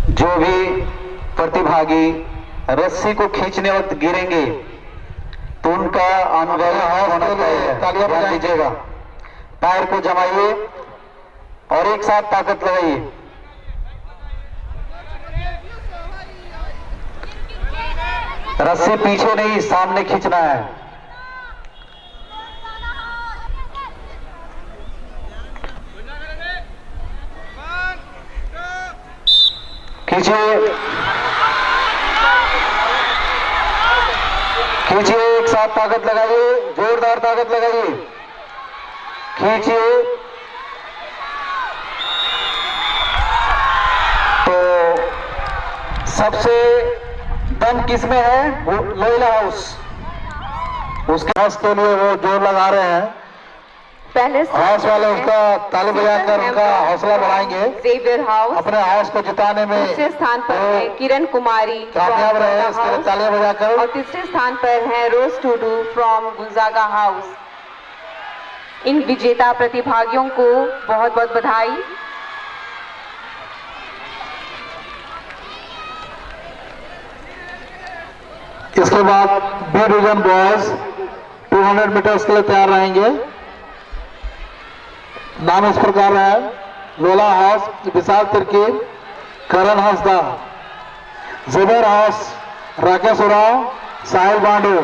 जो भी प्रतिभागी रस्सी को खींचने वक्त गिरेंगे तो उनका अनुभव होना चाहिए। तालियां बजा दीजिएगा। पैर को जमाइए और एक साथ ताकत लगाइए। रस्सी पीछे नहीं, सामने खींचना है। खींचिए, खींचिए, एक साथ ताकत लगाइए, जोरदार ताकत लगाइए। खींचिए। तो सबसे दम किस में है? Loyola house. उसके हाउस के लिए वो जोर लगा रहे हैं। पहले हाउस वाले उसका ताली बजाकर उनका हौसला बढ़ाएंगे। जेवियर हाउस अपने हाउस को जिताने में दूसरे स्थान पर है किरण कुमारी कामयाब रहे, इसके लिए तालियां बजाकर। और तीसरे स्थान पर है रोज टूडू फ्रॉम गुंजागा हाउस। इन विजेता प्रतिभागियों को बहुत बहुत बधाई। इसके बाद बी डिवीजन बॉयज 200 मीटर्स के लिए तैयार रहेंगे। नाम इस प्रकार है: लोला हाउस विशाल तिर्की, करण हंसदा, जेबर हाउस राकेश उराव, साहिल बांडू,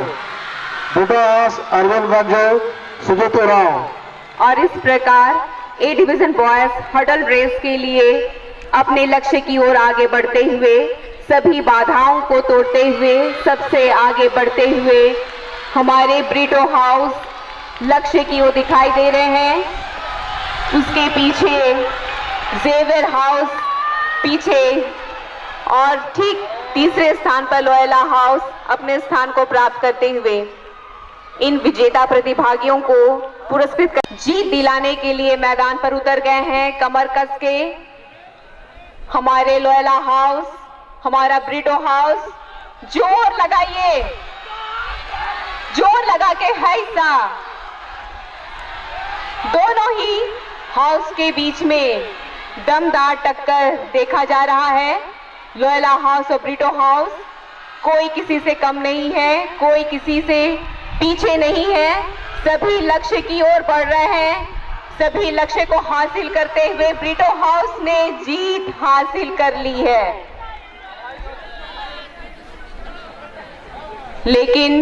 बुटो हाउस अरविंद गंजो, सुजीत उराव। और इस प्रकार A division boys hurdle race के लिए अपने लक्ष्य की ओर आगे बढ़ते हुए, सभी बाधाओं को तोड़ते हुए, सबसे आगे बढ़ते हुए हमारे ब्रिटो हाउस लक्ष्य की ओर दिखाई दे रहे हैं। उसके पीछे जेवियर हाउस पीछे, और ठीक तीसरे स्थान पर लोयला हाउस अपने स्थान को प्राप्त करते हुए इन विजेता प्रतिभागियों को पुरस्कृत कर जीत दिलाने के लिए मैदान पर उतर गए हैं कमर कस के हमारे लोयला हाउस, हमारा ब्रिटो हाउस। जोर लगाइए, जोर लगा के हैसा। दोनों ही हाउस के बीच में दमदार टक्कर देखा जा रहा है। लोयला हाउस और ब्रिटो हाउस, कोई किसी से कम नहीं है, कोई किसी से पीछे नहीं है। सभी लक्ष्य की ओर बढ़ रहे हैं। सभी लक्ष्य को हासिल करते हुए ब्रिटो हाउस ने जीत हासिल कर ली है। लेकिन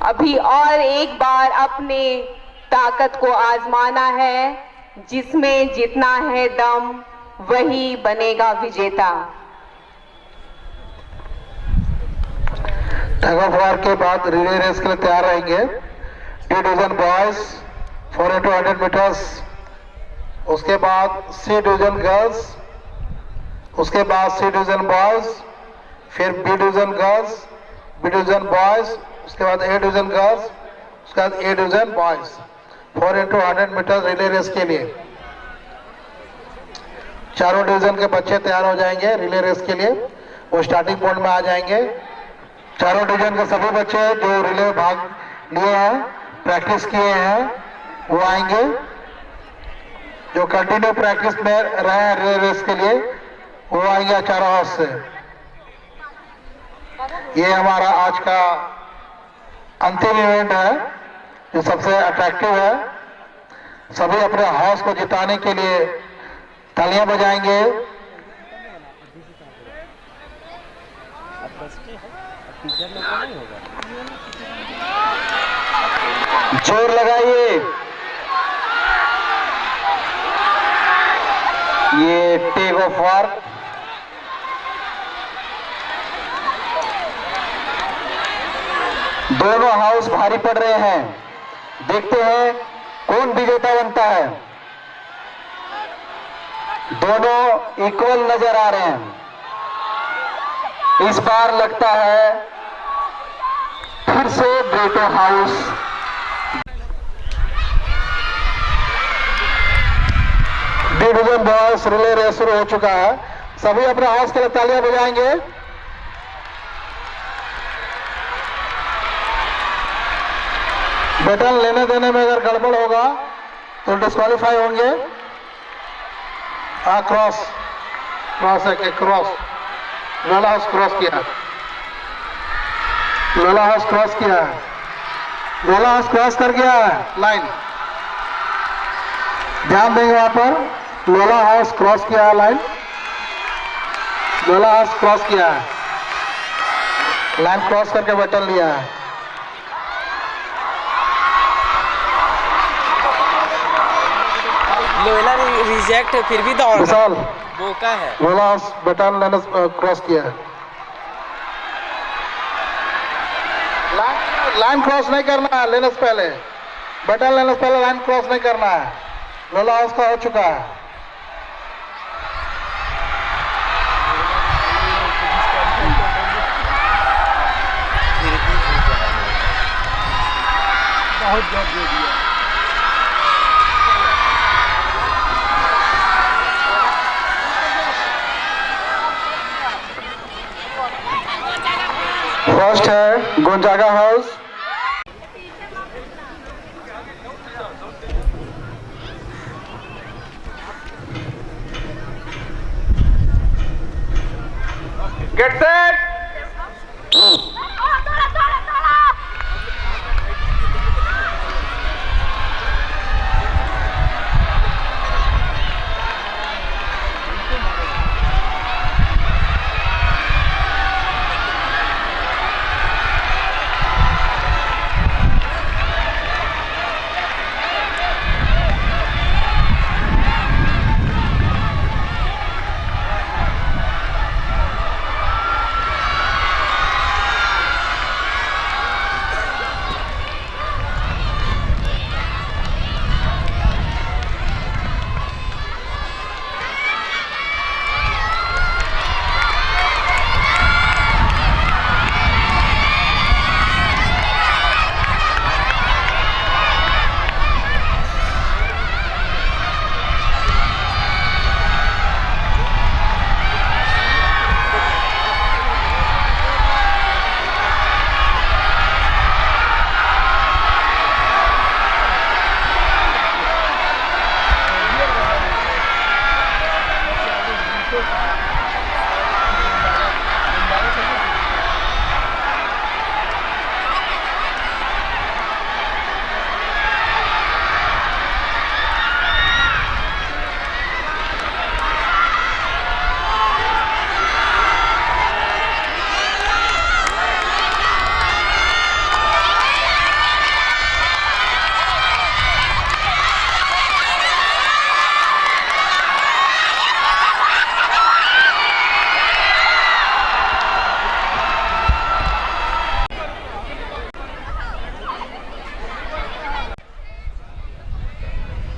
अभी और एक बार अपने ताकत को आजमाना है। जिसमें जितना है दम वही बनेगा विजेता। टग ऑफ वार के बाद रिले रेस के लिए तैयार रहेंगे D division boys 4x100 metres, उसके बाद सी डिवीजन गर्ल्स, उसके बाद सी डिवीजन बॉयज, फिर B division girls, B division boys, उसके बाद ए डिवीजन गर्ल्स, उसके बाद A division boys 4x100 metre relay race के लिए। चारों डिवीजन के बच्चे तैयार हो जाएंगे रिले रेस के लिए, वो स्टार्टिंग पॉइंट में आ जाएंगे। चारों डिवीजन के सभी बच्चे जो रिले में भाग लिए हैं, प्रैक्टिस किए हैं, वो आएंगे। जो कंटिन्यू प्रैक्टिस में रहे हैं रिले रेस के लिए, वो आएंगे चारों हाउस से। ये हमारा आज का अंतिम इवेंट है जो सबसे अट्रैक्टिव है। सभी अपने हाउस को जिताने के लिए तालियां बजाएंगे। जोर लगाइए। ये टेक ऑफ वार दोनों हाउस भारी पड़ रहे हैं। देखते हैं कौन विजेता बनता है। दोनों इक्वल नजर आ रहे हैं। इस बार लगता है फिर से Brito house division boys relay race शुरू हो चुका है। सभी अपने हाउस के लिए तालियां बजाएंगे। बैटन लेने देने में अगर गड़बड़ होगा तो डिस्क्वालीफाई होंगे। क्रॉस क्रॉस है कि क्रॉस लोला हाउस क्रॉस किया, लोला हाउस क्रॉस किया है, लोला हाउस क्रॉस कर गया है लाइन। ध्यान देंगे वहां पर लोला हाउस क्रॉस किया है लाइन, लोला हाउस क्रॉस किया है, लाइन क्रॉस करके बटन लिया है। लोला रिजेक्ट है फिर भी दौड़ विशाल बोका है। लोला हाउस बटन लाइन क्रॉस किया है। लाइन क्रॉस नहीं करना है, लेने से पहले बटन लेने से पहले लाइन क्रॉस नहीं करना है। लोला हाउस का हो चुका है। बहुत जोर दे दिया। फर्स्ट है गोंजागा house. Get set.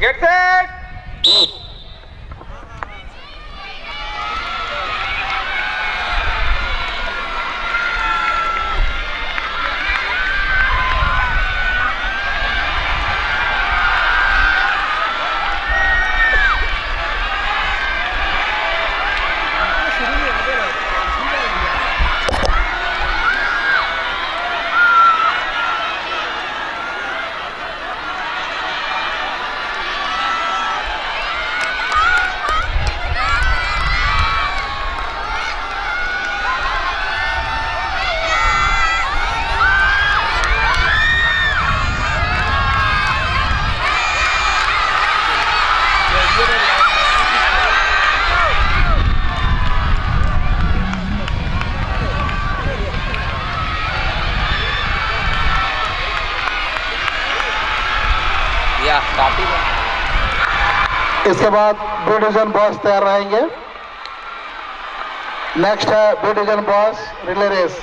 Get set! इसके बाद बी डिवीजन बॉस तैयार रहेंगे। नेक्स्ट है B division boys relay race.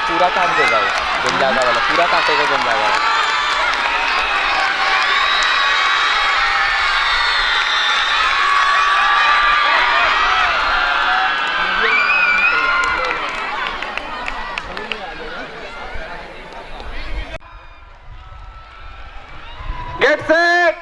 पूरा काट देगा वो गुंजागा वाला, पूरा काटेगा गुंजागा वाला। Get set!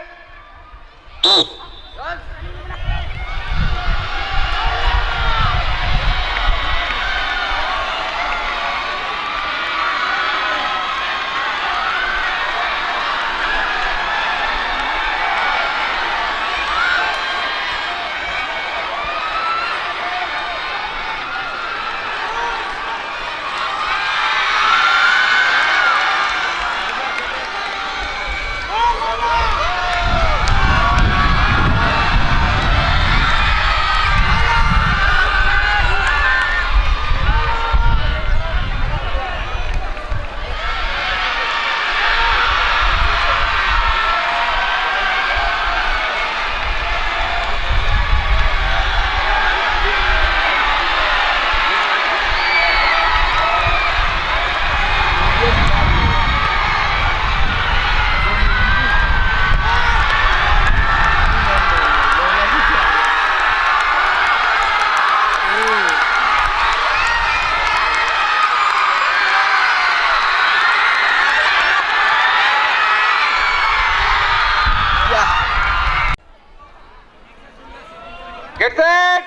Get set!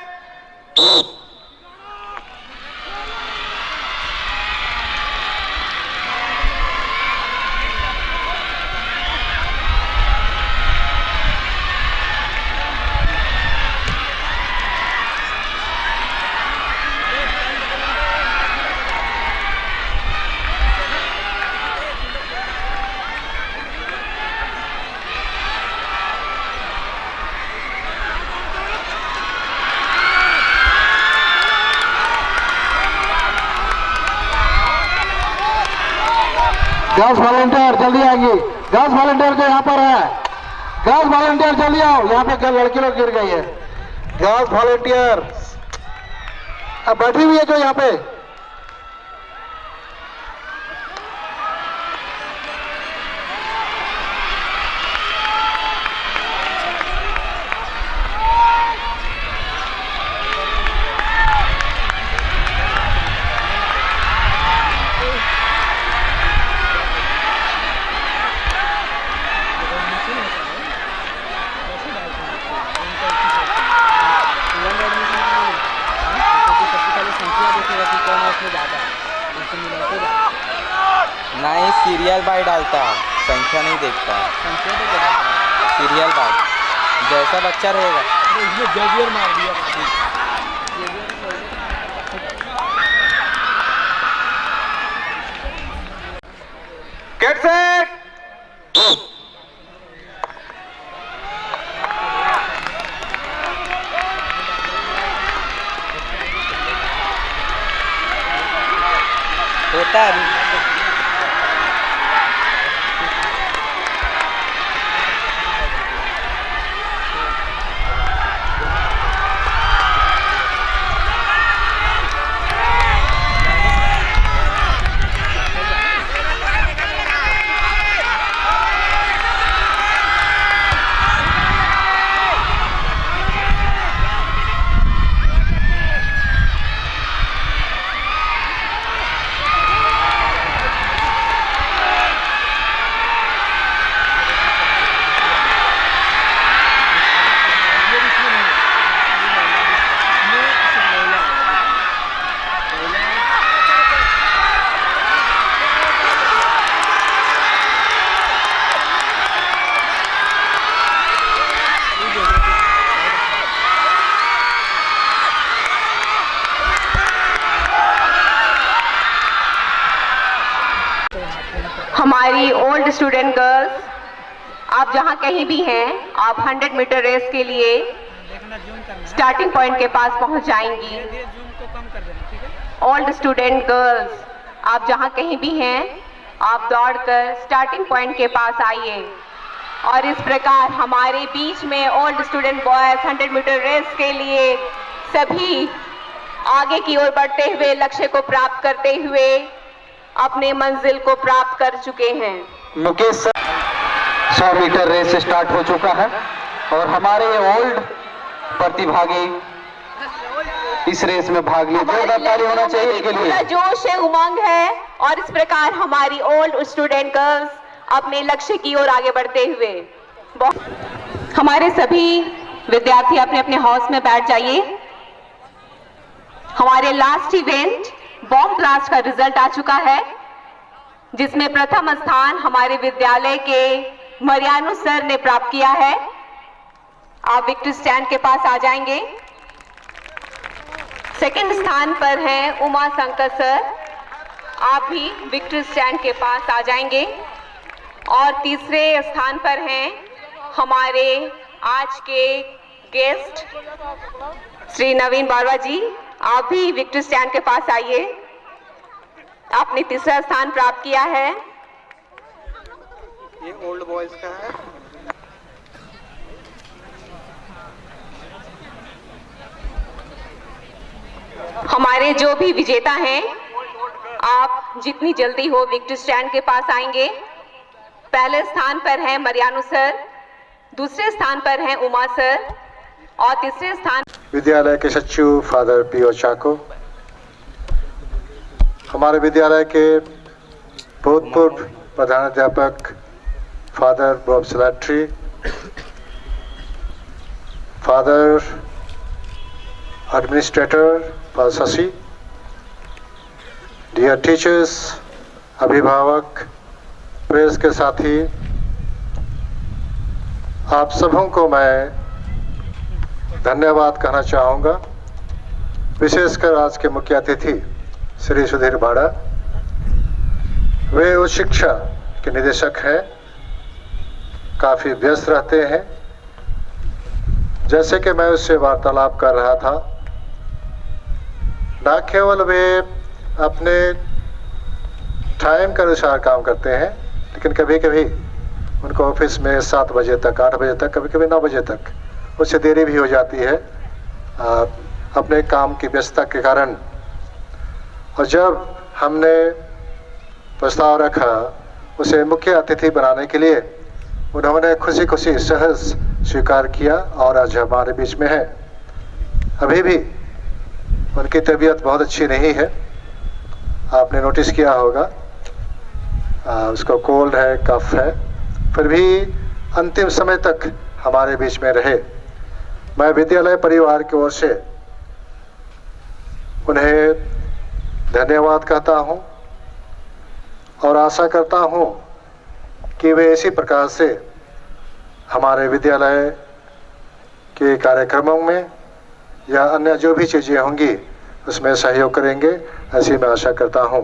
Girls volunteer जल्दी आएंगी। गर्ल्स वॉलंटियर जो यहाँ पर है, गर्ल्स वॉलंटियर जल्दी आओ, यहाँ पे लड़की लोग गिर गई है। गर्ल्स वॉलंटियर अब बैठी हुई है जो यहाँ पे। नहीं, सीरियल बाय डालता, संख्या नहीं देखता। सीरियल बाय जैसा बच्चा रहेगा। जेवियर मार दिया। Get set! होता है अभी। हमारी ओल्ड स्टूडेंट गर्ल्स, आप जहां कहीं भी हैं, आप 100 मीटर रेस के लिए स्टार्टिंग पॉइंट के पास पहुंच जाएंगी। ओल्ड स्टूडेंट गर्ल्स, आप जहां कहीं भी हैं, आप दौड़कर स्टार्टिंग पॉइंट के पास आइए। और इस प्रकार हमारे बीच में old student boys 100 metre race के लिए सभी आगे की ओर बढ़ते हुए लक्ष्य को प्राप्त करते हुए अपने मंजिल को प्राप्त कर चुके हैं। Mukesh sir 100 metre race start हो चुका है और हमारे ओल्ड प्रतिभागी इस रेस में भाग लिए। जोरदार ताली होना चाहिए इनके लिए। पूरा जोश है, उमंग है और इस प्रकार हमारी ओल्ड स्टूडेंट गर्ल्स अपने लक्ष्य की ओर आगे बढ़ते हुए। हमारे सभी विद्यार्थी अपने अपने हाउस में बैठ जाइए। हमारे लास्ट इवेंट बॉम्ब ब्लास्ट का रिजल्ट आ चुका है, जिसमें प्रथम स्थान हमारे विद्यालय के मरियानु सर ने प्राप्त किया है। आप विक्ट्री स्टैंड के पास आ जाएंगे। सेकंड स्थान पर हैं उमा शंकर सर, आप भी विक्ट्री स्टैंड के पास आ जाएंगे। और तीसरे स्थान पर हैं हमारे आज के गेस्ट श्री नवीन बारवा जी, आप भी विक्ट्री स्टैंड के पास आइए। आपने तीसरा स्थान प्राप्त किया है। ये ओल्ड बॉयज का है। हमारे जो भी विजेता हैं, आप जितनी जल्दी हो विक्ट्री स्टैंड के पास आएंगे। पहले स्थान पर हैं मरियानु सर, दूसरे स्थान पर हैं उमा सर और तीसरे स्थान विद्यालय के सचिव फादर पी.ओ. चाको, हमारे विद्यालय के भूतपूर्व प्रधानाध्यापक फादर बॉब सलाट्री, फादर एडमिनिस्ट्रेटर पाल शशि, डियर टीचर्स, अभिभावक, प्रेस के साथी, आप सबों को मैं धन्यवाद कहना चाहूँगा। विशेषकर आज के मुख्य अतिथि श्री सुधीर बाड़ा, वे उच्च शिक्षा के निदेशक हैं, काफ़ी व्यस्त रहते हैं। जैसे कि मैं उससे वार्तालाप कर रहा था, न केवल वे अपने टाइम के अनुसार काम करते हैं, लेकिन कभी कभी उनको ऑफिस में 7 बजे तक, 8 बजे तक, कभी कभी 9 बजे तक, उससे देरी भी हो जाती है अपने काम की व्यस्तता के कारण। और जब हमने प्रस्ताव रखा उसे मुख्य अतिथि बनाने के लिए, उन्होंने खुशी खुशी सहज स्वीकार किया और आज हमारे बीच में है। अभी भी उनकी तबीयत बहुत अच्छी नहीं है, आपने नोटिस किया होगा। उसको कोल्ड है, कफ है, फिर भी अंतिम समय तक हमारे बीच में रहे। मैं विद्यालय परिवार की ओर से उन्हें धन्यवाद कहता हूं और आशा करता हूं कि वे इसी प्रकार से हमारे विद्यालय के कार्यक्रमों में या अन्य जो भी चीज़ें होंगी उसमें सहयोग करेंगे, ऐसी मैं आशा करता हूं।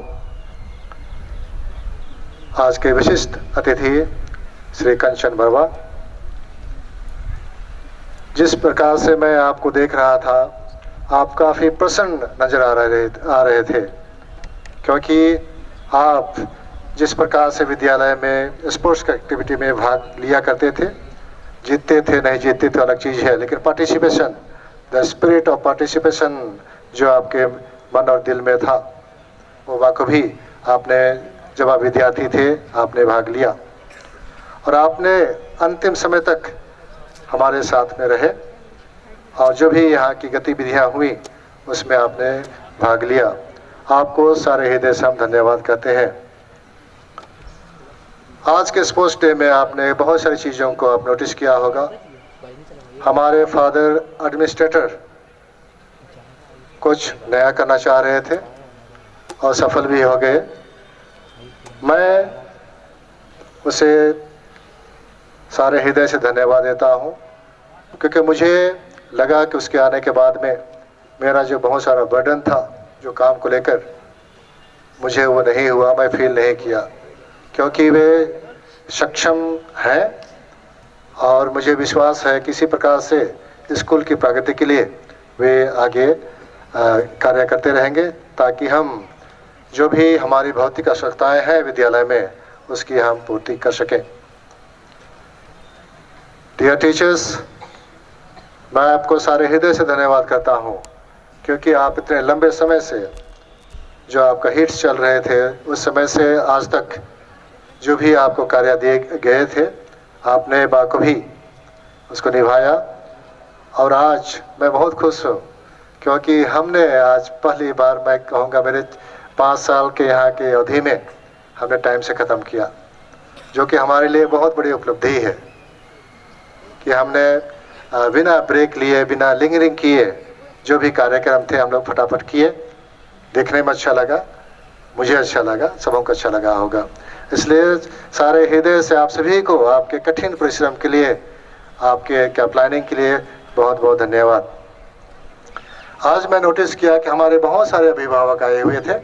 आज के विशिष्ट अतिथि श्री कंचन बरवा, जिस प्रकार से मैं आपको देख रहा था, आप काफ़ी प्रसन्न नजर आ रहे थे, क्योंकि आप जिस प्रकार से विद्यालय में स्पोर्ट्स एक्टिविटी में भाग लिया करते थे, जीतते थे नहीं जीतते थे अलग चीज़ है, लेकिन participation, the spirit of participation जो आपके मन और दिल में था, वो बखूबी आपने, जब आप विद्यार्थी थे आपने भाग लिया और आपने अंतिम समय तक हमारे साथ में रहे और जो भी यहाँ की गतिविधियाँ हुई उसमें आपने भाग लिया। आपको सारे हृदय से हम धन्यवाद कहते हैं। आज के स्पोर्ट्स डे में आपने बहुत सारी चीज़ों को आप नोटिस किया होगा। हमारे फादर एडमिनिस्ट्रेटर कुछ नया करना चाह रहे थे और सफल भी हो गए। मैं उसे सारे हृदय से धन्यवाद देता हूं, क्योंकि मुझे लगा कि उसके आने के बाद में मेरा जो बहुत सारा बर्डन था जो काम को लेकर, मुझे वो नहीं हुआ, मैं फील नहीं किया, क्योंकि वे सक्षम हैं और मुझे विश्वास है किसी प्रकार से स्कूल की प्रगति के लिए वे आगे कार्य करते रहेंगे, ताकि हम जो भी हमारी भौतिक आवश्यकताएं हैं विद्यालय में उसकी हम पूर्ति कर सकें। डियर टीचर्स, मैं आपको सारे हृदय से धन्यवाद करता हूं, क्योंकि आप इतने लंबे समय से जो आपका हिट्स चल रहे थे उस समय से आज तक जो भी आपको कार्य दिए गए थे आपने बाखूबी उसको निभाया। और आज मैं बहुत खुश हूँ क्योंकि हमने आज पहली बार मैं कहूँगा मेरे 5 साल के यहाँ के अवधि में हमने टाइम से ख़त्म किया, जो कि हमारे लिए बहुत बड़ी उपलब्धि है कि हमने बिना ब्रेक लिए बिना लिंगरिंग किए जो भी कार्यक्रम थे हम लोग फटाफट किए। देखने में अच्छा लगा, मुझे अच्छा लगा, सबों को अच्छा लगा होगा। इसलिए सारे हृदय से आप सभी को आपके कठिन परिश्रम के लिए, आपके क्या प्लानिंग के लिए बहुत बहुत धन्यवाद। आज मैं नोटिस किया कि हमारे बहुत सारे अभिभावक आए हुए थे,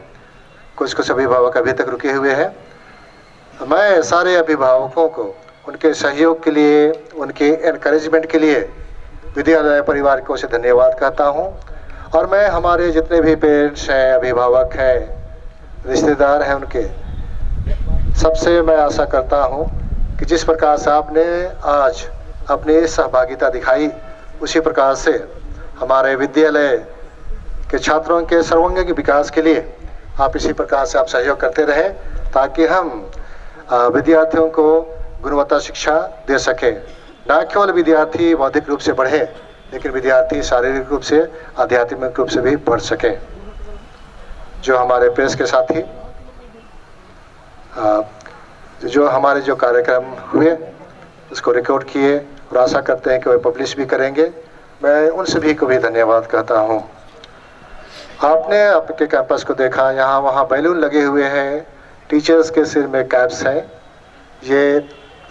कुछ अभिभावक अभी तक रुके हुए हैं। मैं सारे अभिभावकों को उनके सहयोग के लिए, उनके एनकरेजमेंट के लिए विद्यालय परिवार को से धन्यवाद कहता हूं। और मैं हमारे जितने भी पेरेंट्स हैं, अभिभावक हैं, रिश्तेदार हैं, उनके सबसे मैं आशा करता हूं कि जिस प्रकार से आपने आज अपनी सहभागिता दिखाई उसी प्रकार से हमारे विद्यालय के छात्रों के सर्वांगीण विकास के लिए आप इसी प्रकार से आप सहयोग करते रहें ताकि हम विद्यार्थियों को गुणवत्ता शिक्षा दे सकें। न केवल विद्यार्थी बौद्धिक रूप से बढ़े लेकिन विद्यार्थी शारीरिक रूप से, आध्यात्मिक रूप से भी बढ़ सके। जो हमारे प्रेस के साथी जो हमारे जो कार्यक्रम हुए उसको रिकॉर्ड किए और आशा करते हैं कि वे पब्लिश भी करेंगे, मैं उन सभी को भी धन्यवाद कहता हूं। आपने आपके कैंपस को देखा, यहाँ वहाँ बैलून लगे हुए हैं, टीचर्स के सिर में कैप्स हैं, ये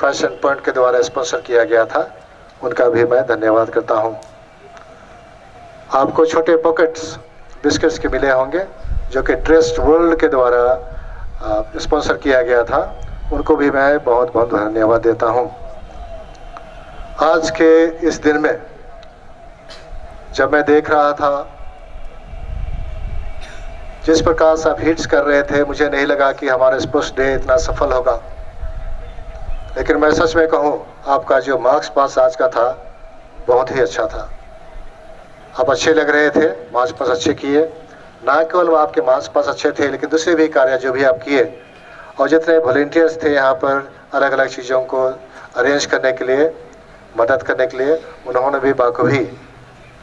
फैशन पॉइंट के द्वारा स्पॉन्सर किया गया था, उनका भी मैं धन्यवाद करता हूं। आपको छोटे पॉकेट्स बिस्किट्स के मिले होंगे जो कि ट्रस्ट वर्ल्ड के द्वारा स्पॉन्सर किया गया था, उनको भी मैं बहुत बहुत धन्यवाद देता हूं। आज के इस दिन में जब मैं देख रहा था जिस प्रकार से आप हिट्स कर रहे थे, मुझे नहीं लगा कि हमारा स्पोर्ट्स डे इतना सफल होगा। लेकिन मैं सच में कहूँ आपका जो मार्क्स पास आज का था बहुत ही अच्छा था। आप अच्छे लग रहे थे, मार्क्स पास अच्छे किए। ना केवल आपके मार्क्स पास अच्छे थे लेकिन दूसरे भी कार्य जो भी आप किए और जितने वॉलंटियर्स थे यहाँ पर अलग अलग चीज़ों को अरेंज करने के लिए, मदद करने के लिए, उन्होंने भी बाखूबी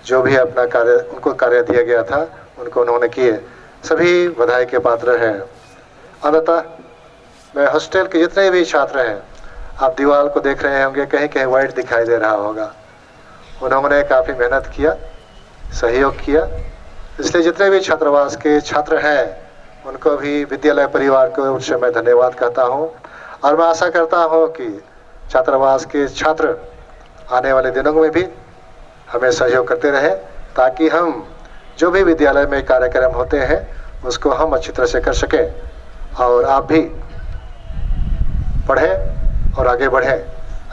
जो भी अपना कार्य उनको कार्य दिया गया था उनको उन्होंने किए। सभी बधाई के पात्र हैं। अंततः मैं हॉस्टल के जितने भी छात्र हैं, आप दीवार को देख रहे होंगे, कहीं कहीं वाइट दिखाई दे रहा होगा। उन्होंने काफ़ी मेहनत किया, सहयोग किया। इसलिए जितने भी छात्रावास के छात्र हैं उनको भी विद्यालय परिवार को उनसे मैं धन्यवाद कहता हूं। और मैं आशा करता हूं कि छात्रावास के छात्र आने वाले दिनों में भी हमें सहयोग करते रहें ताकि हम जो भी विद्यालय में कार्यक्रम होते हैं उसको हम अच्छी तरह से कर सकें और आप भी पढ़ें और आगे बढ़ें,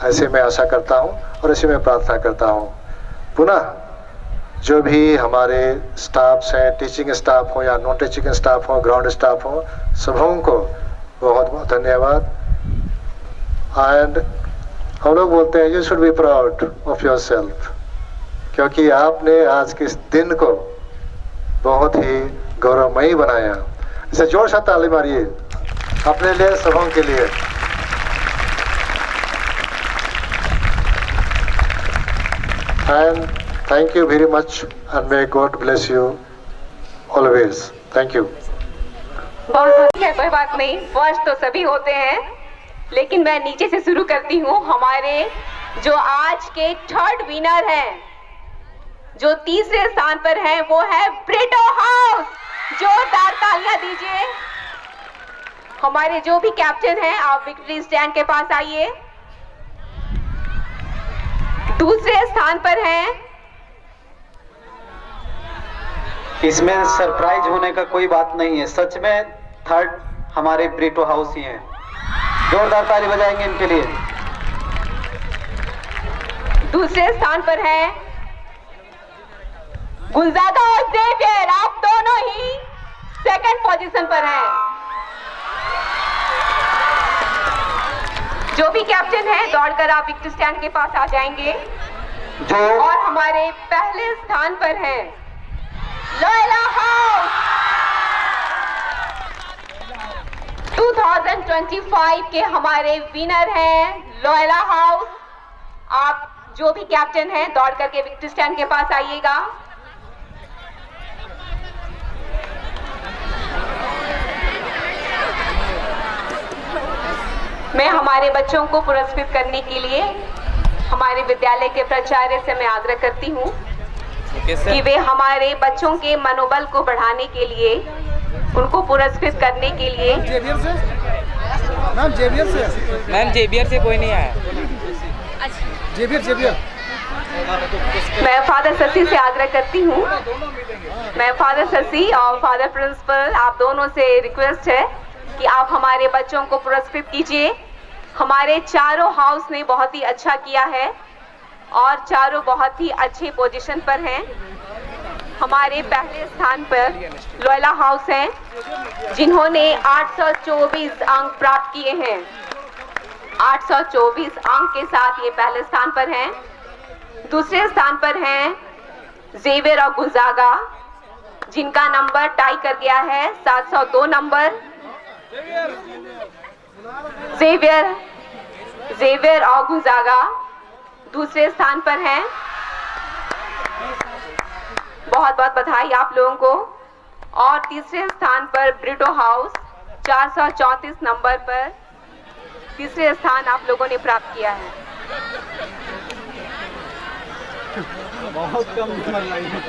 ऐसे मैं आशा करता हूं और ऐसे मैं प्रार्थना करता हूं। पुनः जो भी हमारे स्टाफ्स हैं, टीचिंग स्टाफ हो या नॉन टीचिंग स्टाफ हो, ग्राउंड स्टाफ हो, सबों को बहुत बहुत धन्यवाद। एंड हम लोग बोलते हैं you should be proud of your self, क्योंकि आपने आज के इस दिन को बहुत ही गौरवमयी बनाया। इसे जोर से ताली मारिए अपने लिए, सबों के लिए। And thank you very much and may God bless you always. Thank you. बहुत ठीक है, कोई बात नहीं, फर्स्ट तो सभी होते हैं, लेकिन मैं नीचे से शुरू करती हूँ। हमारे जो आज के थर्ड विनर हैं, जो तीसरे स्थान पर हैं, वो है ब्रिटो हाउस। जोरदार तालियां दीजिए। हमारे जो भी कैप्टन हैं, आप विक्ट्री स्टैंड के पास आइए। दूसरे स्थान पर हैं, इसमें सरप्राइज होने का कोई बात नहीं है, सच में थर्ड हमारे ब्रिटो हाउस ही हैं। जोरदार ताली बजाएंगे इनके लिए। दूसरे स्थान पर है गुलजादा और जेवियर, आप दोनों ही सेकंड पोजीशन पर हैं। जो भी कैप्टन है दौड़कर आप विक्ट्री स्टैंड के पास आ जाएंगे। और हमारे पहले स्थान पर है लॉयला हाउस। 2025 के हमारे विनर हैं लोयला हाउस। आप जो भी कैप्टन हैं दौड़ करके विक्ट्री स्टैंड के पास आइएगा। मैं हमारे बच्चों को पुरस्कृत करने के लिए हमारे विद्यालय के प्राचार्य से मैं आग्रह करती हूँ कि वे हमारे बच्चों के मनोबल को बढ़ाने के लिए, उनको पुरस्कृत करने के लिए। मैम जेवियर से कोई नहीं आया। जेवियर मैं फादर शशि से आग्रह करती हूँ, मैं फादर शशि और फादर प्रिंसिपल आप दोनों से रिक्वेस्ट है कि आप हमारे बच्चों को पुरस्कृत कीजिए। हमारे चारों हाउस ने बहुत ही अच्छा किया है और चारों बहुत ही अच्छे पोजीशन पर हैं। हमारे पहले स्थान पर लोयला हाउस हैं जिन्होंने 824 अंक प्राप्त किए हैं। 824 अंक के साथ ये पहले स्थान पर हैं। दूसरे स्थान पर हैं जेवियर और गुंजागा जिनका नंबर टाई कर गया है 702 नंबर। जेवियर और गुंजागा दूसरे स्थान पर हैं। बहुत बहुत बधाई आप लोगों को। और तीसरे स्थान पर ब्रिटो हाउस 434 नंबर पर तीसरे स्थान आप लोगों ने प्राप्त किया है। बहुत कम नंबर लाइन है।